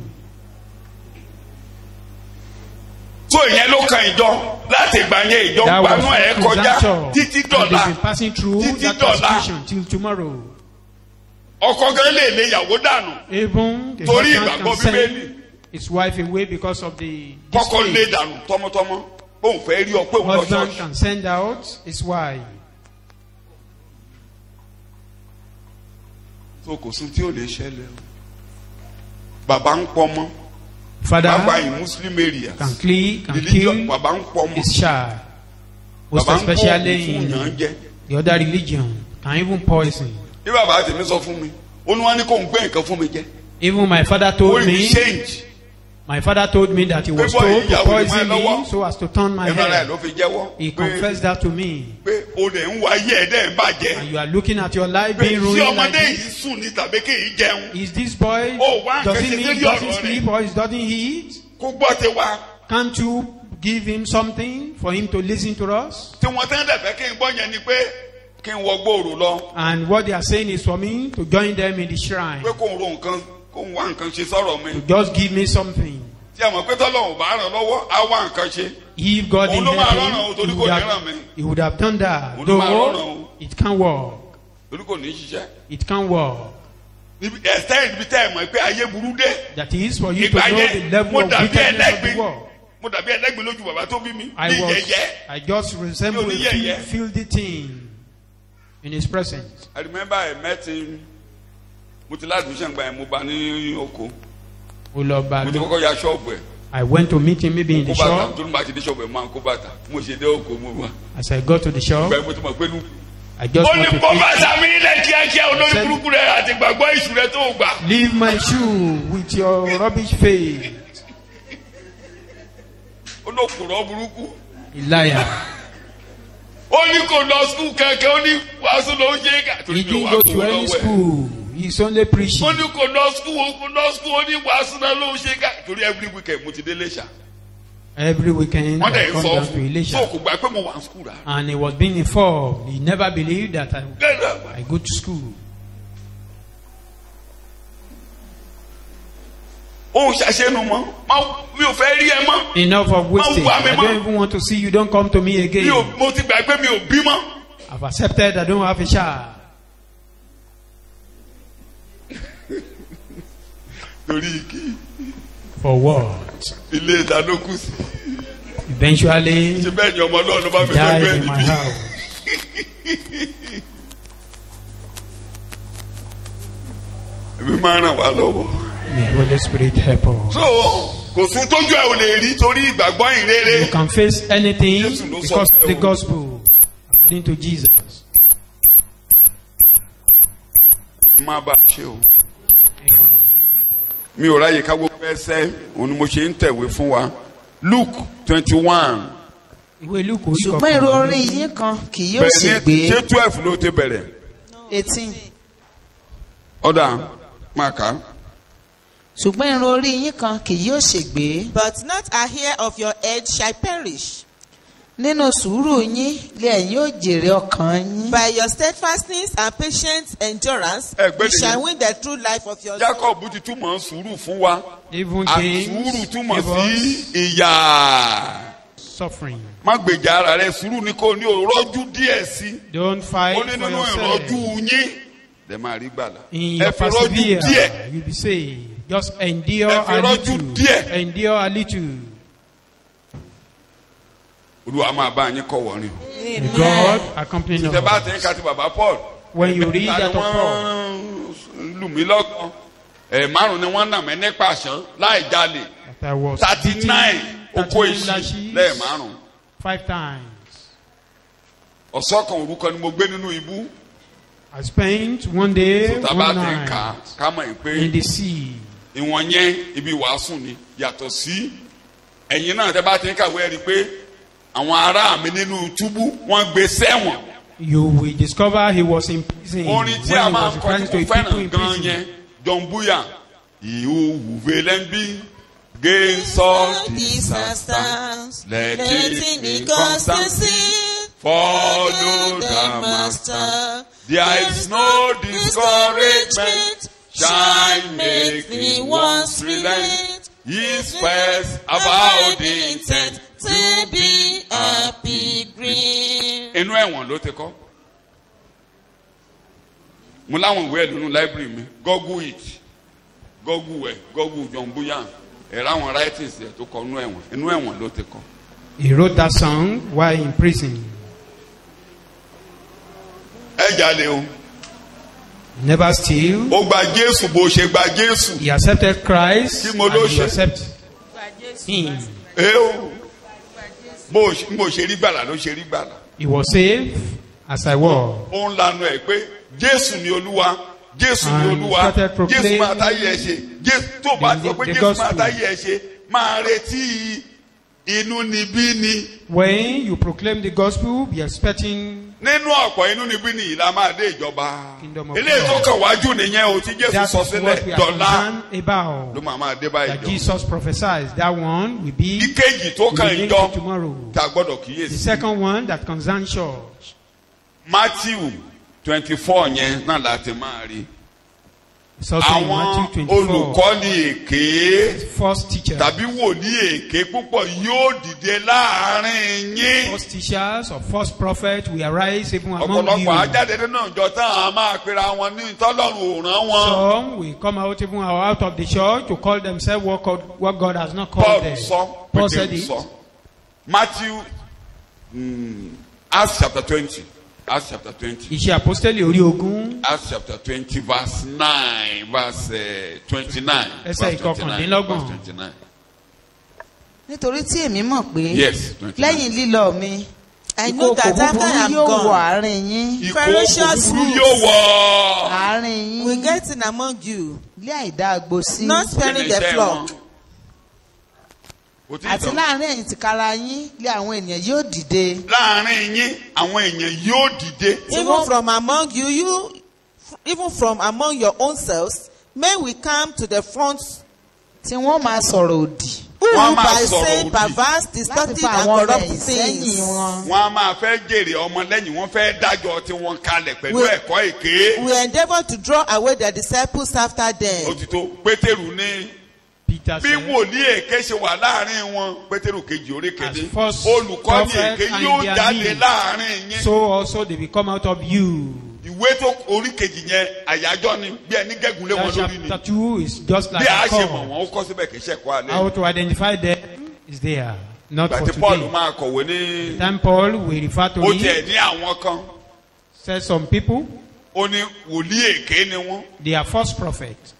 tó ìyẹn ló kan ìjọ láti ìgbà yẹn ìjọ That gbanú was ẹ̀ to kọjá that church. títí And they've dọ̀la been passing through Títí that dọ̀la. persecution till tomorrow. ọkọ gan lè lé ìyàwó dànù Even the Torí husband ìgbàgbọ́ can Bíbélì. send his wife away because of the kọ́kọ́ lé disgrace. dànù tọmọtọmọ òun fẹ́ rí ọ pé òun lọ Husband ṣọ́ọ̀ṣì. can send out his wife. tó kò sí tí ò lè ṣẹlẹ̀ o bàbá ń pọmọ Father bàbá in Muslim areas can kill religion bàbá ń pọmọ his child. Most bàbá ń kó especially òògùn fún yàn in jẹ. the other religion, can even poison. bí bàbá tèmi sọ fún mi ó ní wọn ní kó ń gbé nǹkan fún mi jẹ Even my father ó told ní me, change that he was Pé bọ́ told to ìyàwó poison ni máa lọ́wọ́. me so as to turn my ẹnu ara ẹ̀ head. ló fi jẹ́wọ́ He pé confessed that to me. o lè ń wáyé ẹ̀dẹ́ ń bàjẹ́ And you are looking at your life pé being tí ruined like ọmọdé this. yìí sùn ní tàbí kì í jẹun Is this boy, Oh, one does question, he mean tell he you doesn't already. sleep or he doesn't eat? kó gbọ́ ti wá Can't you give him something for him to listen to us? tí wọ́n tẹ́ ń dẹ̀fẹ́ kí n gbọ́ yẹn ni pé kí n wọ gbòòrò lọ And what they are saying is for me to join them in the shrine. pé kó n ro nǹkan kó n wá nǹkan ṣe sọ̀rọ̀ mi To just give me something. tí a mọ̀ pé tọ́lọ́hùn bá ràn lọ́wọ́ á wá nǹkan ṣe. If God Òun in ló máa heaven, rọrùn o, torí kò ní ràn mí. he would have done that. Òun ló máa rọrùn Though o. it can't work. torí kò ní í ṣiṣẹ́. It can't work. níbi ẹ̀sẹ̀ ibi tẹ́ ẹ̀ mọ̀ pé ayé burú dé. That is for you to ìgbà know the yẹn level mo of dàbí wickedness of the ẹlẹ́gbin world. mo dàbí ẹlẹ́gbin lójú bàbá tó bí mi ní yẹ̀yẹ́. I just resemble Mi ò ní a yẹ̀yẹ́. filthy thing in his presence. I remember I met him mo ti láti ṣe àgbà yẹn mo bá ní oko mo ti kọ́kọ́ ya ṣọ́ọ̀bù ẹ̀ I went to meet him maybe in kó the bàtà shop. tó ní bá ti dé ṣọ́ọ̀bù ẹ̀ máa ń kó bàtà mo ṣe dé oko mo wà. As I got to the shop, ìgbà yẹn mo ti mọ̀ pé nù. I just ó ní want to kó take, bàtà mi ilẹ̀ kíákíá olórí Said- burúkú rẹ̀ àti gbàgbọ́ ìṣù rẹ̀ tó gbà. leave my shoe with your rubbish face. olókùrọ̀ burúkú. A liar. ó ní kò lọ skul kẹ̀kẹ́ ó ní wàásù ló ń ṣe é kà. He torí mi ò didn't wá go kó to any lọ́wọ́ ẹ̀. school. He's only preaching. ó ní kò lọ skul ó ní wàásù náà ló ń ṣe é kà. torí every weekend mo ti délé ṣá. Every weekend wọ́n I dẹ̀ come sọ down to fún Elisha. so kò gbà pé mo wà ní skul rà. And he was being informed. He never believed that I go to school. ó ń ṣàṣẹ́nu mọ́ mi ò fẹ́ rí ẹ mọ́. Enough of wasting. wá mi I mọ́. don't even want to see you. Don't come to me again. mo ti gbà pé mi ò bí mọ́. I've accepted I don't have a child. torí kí For what? ilé ìta ló kù sí. Eventually, ṣe bẹ́ẹ̀ ni ọmọ náà ló bá fi died gbẹ́gbẹ́ in my níbí. house. èmi máa ràn wá lọ́wọ́. May Holy Spirit help us. so kò sí tójú ẹ ò lè rí torí ìgbàgbọ́ ìrere. You can face anything Jésù ló sọ because of the bẹ́ẹ̀ o. gospel, according to Jesus. má bá a ṣe o. mi ò ráyè ká gbogbo ẹsẹ̀ òun ni mo ṣe ń tẹ̀wé fún wa Luke 21. Ìwé Lúùkù orí ṣùgbọ́n èrò kọkànlélógún. orí yín kan kì yóò sì bẹ̀rẹ̀ gbé ní ṣé 12 ló ti bẹ̀rẹ̀ 18. ọ̀dà máa kà á. ṣùgbọ́n èrò orí yín kan kì yóò ṣègbé. But not a hair of your head shall perish. nínú sùúrù yín lé ẹ̀yin yóò jèrè ọkàn yín. By your steadfastness and patient endurance, Ẹgbẹ́ you shall nìyẹn. win the true life of your soul. Jacob ti túmọ̀ sùúrù fún wa Even àsùúrù James túmọ̀ gave sí us ìyà. suffering. má gbèjà ara rẹ sùúrù ni kò ní òrọ́jú díẹ̀ sí. Don't fight ó ní for nínú ìrọ́jú yourself. yín lè máa rí gbàlà. In ẹ your fi rọ́jú díẹ̀. persevere, you'll be saved. Just endure Ẹ fi a rọ́jú little. díẹ̀. Endure a little. olúwa máa bá yín kọ́ wọ́rin. May God accompany tẹ bá us. tẹ̀ ń ka ti bàbá Paul. When you read ta that ni of Paul, wọ́n lù mí lọ́kàn. márùn ni wọ́n nà mí ní pàṣán láì jalè. that I was 39 oko 39 èsì lashes lẹ́ẹ̀márùn. 5 times. ọ̀sán kan òru kan ni mo gbé nínú ibú. I spent one day, Tàbá one ti ń kà night ká mọ̀ pé in the sea. ìwọ̀n yẹn ibi wàásù ni yàtọ̀ sí ẹ̀yin náà tẹ́ bá ti ń kàwé rí pé àwọn ará mi nínú túbú wọ́n gbé sẹ́wọ̀n. You will discover he was in prison when Orin tí he a máa was ń kọ referring tí to mo people fẹ́ràn in gan prison. yẹn John Buya ìhòòhò lẹ́ńbí gains all disasters letting the constancy follow the master. There is no discouragement. Shine make me once relent. His first about the intent to be a pilgrim. Inú ẹ̀wọ̀n ló ti kọ́. Mo láwọn ìwé ẹ̀ nínú library mi. Google it. Google ẹ̀. Google John Buya. Ẹ̀rọ àwọn writings ẹ̀ tó kọ inú ẹ̀wọ̀n. Inú ẹ̀wọ̀n ló ti kọ́. He wrote that song while in prison. Ẹ jalè o. Never steal. Ó gba Jésù bó ṣe gba Jésù. He accepted Christ Kí mo and ló he ṣe? accepted him. O. Bó ṣe rí gbàlà ló ṣe rí gbàlà. He was saved as I was. Ó ń lanu ẹ̀ pé Jésù ni Olúwa. Jésù ni And he Olúwa. started proclaiming Jésù máa táyé ẹ ṣe. Jésù tó bá sọ pé the Jésù gospel. máa táyé ẹ ṣe máa retí inú níbí ni. When you proclaim the gospel, be expecting Nínú ọ̀pọ̀ inú níbí ni ìlà máa dé ìjọba. Kingdom of Eléyìí tó God. kàn wájú nìyẹn o tí Jésù that sọ is what sílẹ̀ we are dọ̀la concerned about. ló máa dé bá That ìjọ. Jesus prophesies. That one will be Ìkejì tó kàn linked ìjọ to tomorrow. tá a gbọ́dọ̀ The kíyèsí. second one that concerns church. Matthew 24 yẹn náà láti máa rí. It's also in Àwọn Matthew 24. olùkọ́ni èké False teachers. tàbí wòlíì èké púpọ̀ yóò dìde láàrin yín. False teachers or false prophets will arise even among Ọ̀pọ̀lọpọ̀ you. ajáde nínú ìjọ tán á máa pera wọn ní ìtọ́lọ́run ò rán wọn. Some will come out even out of the church to call themselves what God has not called Paul them. sọ Paul said Pétérù it. sọ. Matthew Acts chapter 20. Acts chapter 20. Iṣẹ́ àpọ́stélì orí ogún. Acts chapter 20 verse 9 verse 29. Ẹsẹ̀ ìkọkàndínlọ́gbọ̀n. Verse 29. Nítorí tí èmi mọ̀ pé Yes, 29. lẹ́yìn lílọ mi, I know that after I am yóò wọ gone, àárín yín. Ìkókò ferocious búburú wolves yóò wọ̀. àárín yín. will get in among you, ilé àìdá agbo sí. not sparing the Iṣẹ́ flock. wọn. Kò tí ì àti tán. láàárín ẹ̀yin tìkára yín lé àwọn ènìyàn yóò dìde. Láàárín yín àwọn èèyàn yóò dìde. Even from among you, even from among your own selves, men will come to the front, tí wọ́n máa sọ̀rọ̀ òdì. who Wọ́n máa by sọ̀rọ̀ saying òdì. perverse, láti destructive, fa and àwọn ọmọ corrupt ẹ̀yìn sẹ́yìn things. wọn. Wọ́n á máa fẹ́ jèrè ọmọ lẹ́yìn wọ́n fẹ́ dájọ́ tí wọ́n kalẹ̀ pẹ̀lú Will- ẹ̀kọ́ èké. We endeavor to draw away their disciples after Ó them. ti tó Pétérù ní. Peter Bí said. wòlíì èké ṣe wà láàrin wọn Pétérù kejì orí kéde As false olùkọ́ni prophet èké and yóò their jáde lead. láàrin yín. So also they will come out of you. Ìwé tó orí kejì yẹn àyájọ́ ni bí ẹni gẹ́gùn lé wọn That lórí ni. chapter 2 is just like Bí a a ṣe mọ̀ call. wọ́n ó kọ́ síbẹ̀ kì í ṣẹ̀kọ́ How alẹ́. to identify them is there, not for Gbàtí Paul today. máa kọ̀wé ní. Then Paul will refer to Ó it, tiẹ̀ ní àwọn kan. says some people, Ó ní wòlíì èké ni wọ́n. they are false prophets.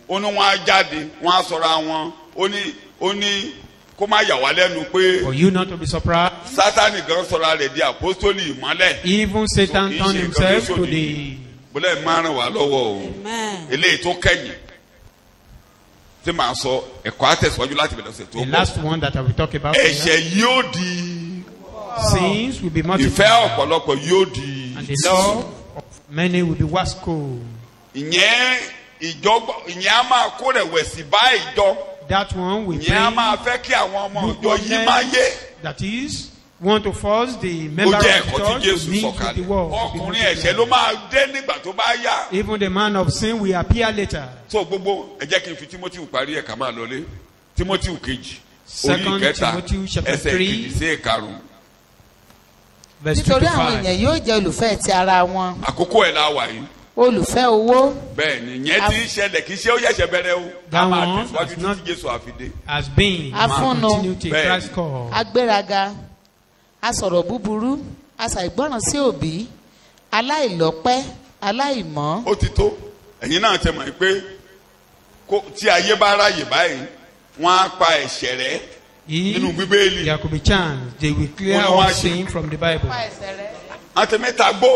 Ó ní wọ́n á jáde wọ́n á sọ̀rọ̀ àwọn. Ó ní kó má yà wá lẹ́nu pé For you not to be surprised, Sátánì gan sọ̀rọ̀ rẹ̀ di àpọ́stólì ìmọ́lẹ̀. even Satan So, turned kì í ṣe himself nǹkan tó to ṣòdì. the Bọ́lá ẹ̀ máa ràn wá lọ́wọ́ o. Amen. Eléyìí tó kẹ́yìn tí màá sọ ẹ̀kọ́ àtẹ̀síwájú láti bẹ̀rẹ̀ ọ̀sẹ̀ tó the bọ̀. last one that I will talk about here. Ẹ̀ṣẹ̀ yóò di Sins will be ìfẹ́ multiplied, ọ̀pọ̀lọpọ̀ yóò di and the love of many will be waxed cold. ìyẹn á máa kó rẹ̀wẹ̀sì bá ìjọ. That one will Ìyẹn á bring máa fẹ́ kí àwọn ọmọ ìjọ yìí máa yé. that is, want to force the Ó member of jẹ́ the ẹ̀kọ́ tí church to Jésù meet sọ with the kalẹ̀. world. Ọkùnrin ẹ̀ṣẹ̀ ló máa dé nígbà tó bá yá. Even the man of sin will appear later. So gbogbo ẹ jẹ́ kí n fi Timothy parí ẹ̀ka máa lọlé. Timothy kejì orí Second ìkẹta Timothy chapter ẹsẹ̀ 3. kejì sí ìkarùn-ún. Verse nítorí àwọn 25. èèyàn yóò jẹ́ olùfẹ́ ti ara wọn. Àkókò ẹ̀ la wà yìí. olùfẹ́ owó. Bẹ́ẹ̀ ni ìyẹn ti ń ṣẹlẹ̀ kì í ṣe ó yẹ̀ṣẹ̀ bẹ̀rẹ̀ o. A That máa one tẹ̀síwájú is not- títí Jésù àfidé. Has been Afúnnu. continue to Bẹ́ẹ̀ Christ's ni. call. agbéraga asọ̀rọ̀ búburú aṣàìgbọràn sí òbí aláìlọ́pẹ́ aláìmọ́. Ó ti tó ẹ̀yin náà tẹ mọ̀ pé tí ayé bá ráyè báyìí wọ́n á pa ẹ̀ṣẹ̀ rẹ́ nínú Bíbélì. There could be chance they will clear Wọ́n ní all wọ́n á ṣe- sin from the Bible. àtẹ̀mẹ́ta gbó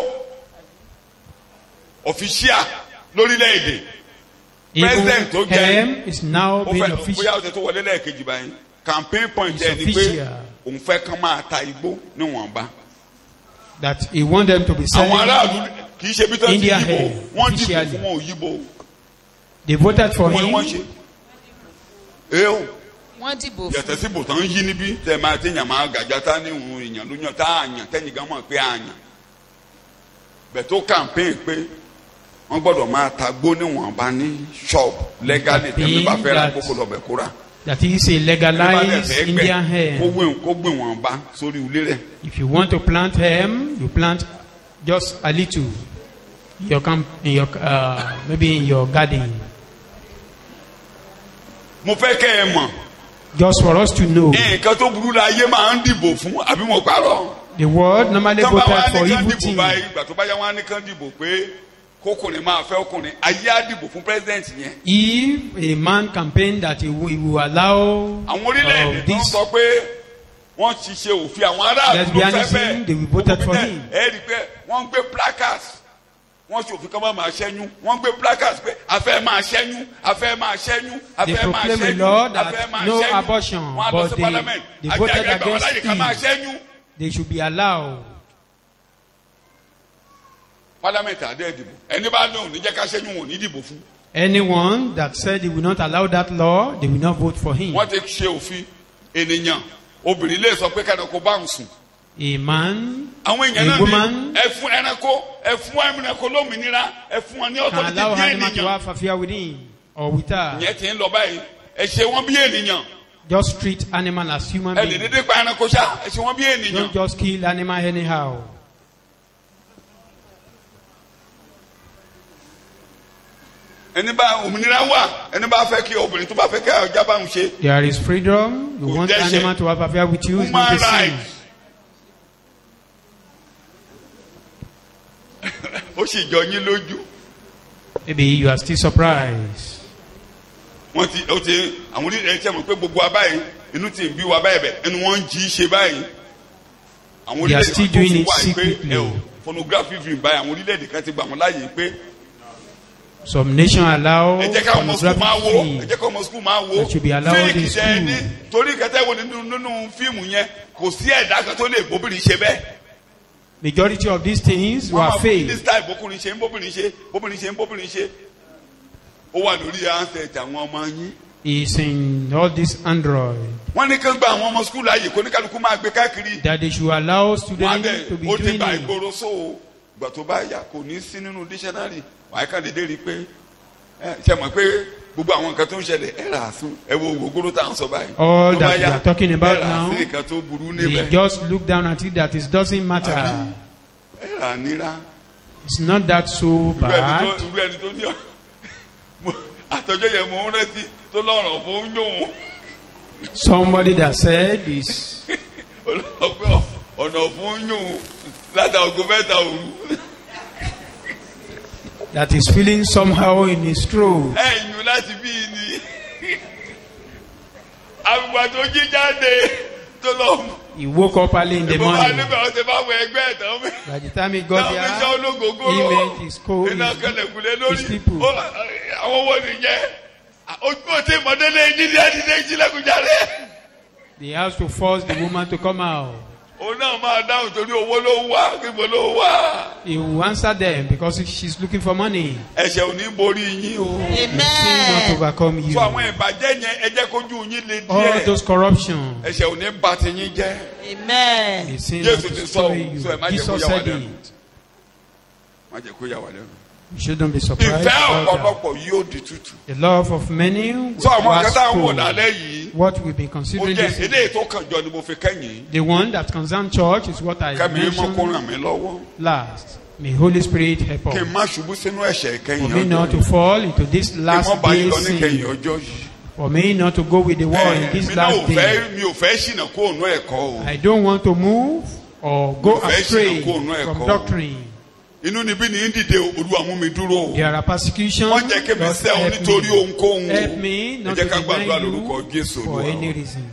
official lórílẹ̀‐èdè president tó Even jẹ́ him is now being official. bóyá ọ̀sẹ̀ tó wọlé lẹ́ẹ̀kejì báyìí campaign point ẹ̀ ni pé òun fẹ́ kán máa ta igbó níwọ̀nba. That he want them to be àwọn aráàlú selling. kì í ṣe bí tó ti India yíbo here, wọ́n dìbò officially. fún wọn ò yíbo They voted for wọ́n ni wọ́n him. ṣe. èèyàn wọ́n dìbò yàtọ̀ sí bò tán yí níbí tẹ̀ máa téèyàn máa gàjà tá ní òun èèyàn ló yàn tá àyàn tẹ́yìn gan mọ̀ pé àyàn bẹ̀ tó campaign pé wọ́n gbọ́dọ̀ máa ta gbó níwọ̀nba ní shop legally tẹ́lẹ̀ bá fẹ́ ra kókó lọ́bẹ̀ kóra. That is a legalized Indian kó hemp. gbìn wọ́n bá sórí ilé rẹ̀. If you want to plant hemp, you plant just a little. Maybe in your garden. mo fẹ́ kẹ́ ẹ mọ̀ Just for us to know. nǹkan tó burú la ayé máa ń dìbò fún àbí mo parọ́. The world normally tọ́ba wa voted for ní kán evil dìbò things. báyìí ìgbà tó bá yá wọn ní kán dìbò pé kókùnrin máa fẹ́ ọkùnrin ayé á dìbò fún president yẹn. If a man campaign that he will allow àwọn orílẹ̀-èdè tó ń this sọ pé wọ́n ti ṣe òfin àwọn aráàlú ló fẹ́ lesbianism, they will vote for him. ẹ rí i pé wọ́n ń gbé placards wọ́n ṣe òfin kan máa ṣẹ́yún wọ́n ń gbé placards pé a fẹ́ máa ṣẹ́yún a fẹ́ máa ṣẹ́yún a They fẹ́ máa proclaim a ṣẹ́yún law a fẹ́ that máa no ṣẹ́yún abortion, wọ́n á lọ but sí parliament they voted àjàgbé ìgbà wọn against láyè ká máa it. ṣẹ́yún. They should be allowed. parliament àdé ìdìbò ẹni bá lóun níjẹ́ ká ṣẹ́yún wọn ò ní dìbò fún. Anyone that said they will not allow that law, they will not vote for him. wọ́n ti ṣe òfin ènìyàn obìnrin lè sọ pé kẹ́ni kó bá ń sùn. A man àwọn èèyàn A náà woman- ní ẹ fún ẹranko lómìnira ẹ fún wọn ní can ọ̀tọ̀ allow ní animal to ènìyàn. have affair with him or with her. ìyẹn ti ń lọ báyìí ẹ ṣe wọn bí ènìyàn Just treat animal as human ẹ lè beings. dédé pa ẹranko ṣá ẹ ṣe wọn bí ènìyàn. Don't just kill animal anyhow. ẹni bá òmìnira wà ẹni bá fẹ́ kí obìnrin tó bá fẹ́ kí ọjà bá ń ṣe. There is freedom. You Kò want dẹ́ṣẹ̀. animal to have affair with you, it's not human a sin. rights. ó sì jọ yín lójú. Maybe you are still surprised. wọ́n ti ó ti àwọn onílẹ̀ ẹ̀ṣẹ̀ mọ̀ pé gbogbo wa báyìí inú ti ń bí wa báyìí bẹ̀ ẹnu wọn ń jí ṣe báyìí. àwọn They are orílẹ̀-èdè still kan tó doing fi it wà yìí pé secretly. phonography film báyìí àwọn orílẹ̀-èdè kan ti gbà wọ́n láàyè pé Some nation allow ẹ jẹ́ ká ọmọ skul máa pornographic wo ẹ film. jẹ́ ká ọmọ skul máa wo That should be allowed in jẹ́ ẹni school. torí kẹtẹ́ wo nínú fíìmù yẹn kò sí ẹ̀dá kan tó lè bóbìnrin ṣe bẹ́ẹ̀. Majority of these things were wọ́n máa fún ní fake. style bókùnrin ṣe ń bóbìnrin ṣe bóbìnrin ṣe ń bóbìnrin ṣe. ó wà lórí handset àwọn ọmọ yín. Is in all this Android. wọ́n ní kán gba àwọn ọmọ skul láàyè kó ní kálukú máa gbé káàkiri. That they should allow wọ́n á students dẹ̀ to be ó ti doing gba it. ìgboro sóò ìgbà tó bá yà kò ní sí nínú dictionary wàá kàn déédéé rí i pé ṣe mọ̀ pé gbogbo àwọn nǹkan tó ń ṣẹlẹ̀ ẹ̀ rà sún ẹ wo ògógóró tá à ń sọ báyìí. All Tó bá that we yá, are talking about ẹ rà now, sí nǹkan tó burú They níbẹ̀. just look down at it that it doesn't matter. ẹ rà nira. It's not that so bad. irú ẹni tó ní àtọ́jọ́ yẹn mò ń rántí tó lọ́rọ̀ fún yóò Somebody that said this, ọlọ́pẹ́ ọ̀nà fún yóò látàgò mẹ́ta òru. that is feeling somehow in his throat. ẹ̀yìn láti bí i ni àgbà tó jí jáde tó lọ. He woke up early in the ìbọn bá morning. níbẹ̀ ọ̀sẹ̀ bá wọ ẹgbẹ́ ẹ̀ tán mi. By the time he got náà fi ṣe there, ológógóró he met his iná kẹlẹ̀kùlẹ̀ lórí his people. àwọn owó nìyẹn ojú òtí ìmọ̀délé nílé ẹ̀dídé ìjìnlẹ̀kùnjáde. they asked to force the woman to come out. òun náà máa dáhùn torí owó ló wá kíbo ló wá. He will answer them because she's looking for money. ẹ̀ṣẹ̀ ò ní borí yín o. Sin not overcome you. fún àwọn ìbàjẹ́ yẹn ẹ jẹ́ kójú yín le All díẹ̀. those corruption. ẹ̀ṣẹ̀ ò ní bà ti yín jẹ́. Amen. A sin Jésù not ti to sọ destroy o, you. so ẹ má jẹ́ kó Jesus yà wá said lẹ́nu. it. má jẹ́ kó yà wá lẹ́nu. You shouldn't be surprised ìfẹ́ about that. ọ̀pọ̀lọpọ̀ yóò di tútù. The love of many will sọ àwọn wax akẹ́tà ń wò cold. lálẹ́ yìí. What we've been ó considering jẹ́ this eléyìí tó kàn jọ ni mo fi kẹ́yìn. the one that concerns church is what I kẹ́mi mọ́ kó mentioned ràn mí lọ́wọ́. last. May Holy Spirit help kí n us. má ṣubú sínú ẹ̀ṣẹ̀ For ìkẹyìn me not to ọjọ́ yìí. fall into this kí n last mọ́ bá yín day lọ ní kẹyìn sin. ọjọ́ yìí. For me not to go with the world in this mi náà last day. mi ò fẹ́ ṣìnà kó ònú ẹ̀kọ́ o. I don't want to move or go Mo fẹ́ astray ṣìnà kó ònú from ẹ̀kọ́. doctrine. inú níbí ni ń dìde Olúwa mú mi dúró o. There are persecutions. wọ́n jẹ́ kí mi Lord, sẹ́ ọ help nítorí me. ohunkóhun o. Help me ẹ not jẹ́ to ká gbàdúrà deny lórúkọ you Jésù for Olúwa any wa. reason.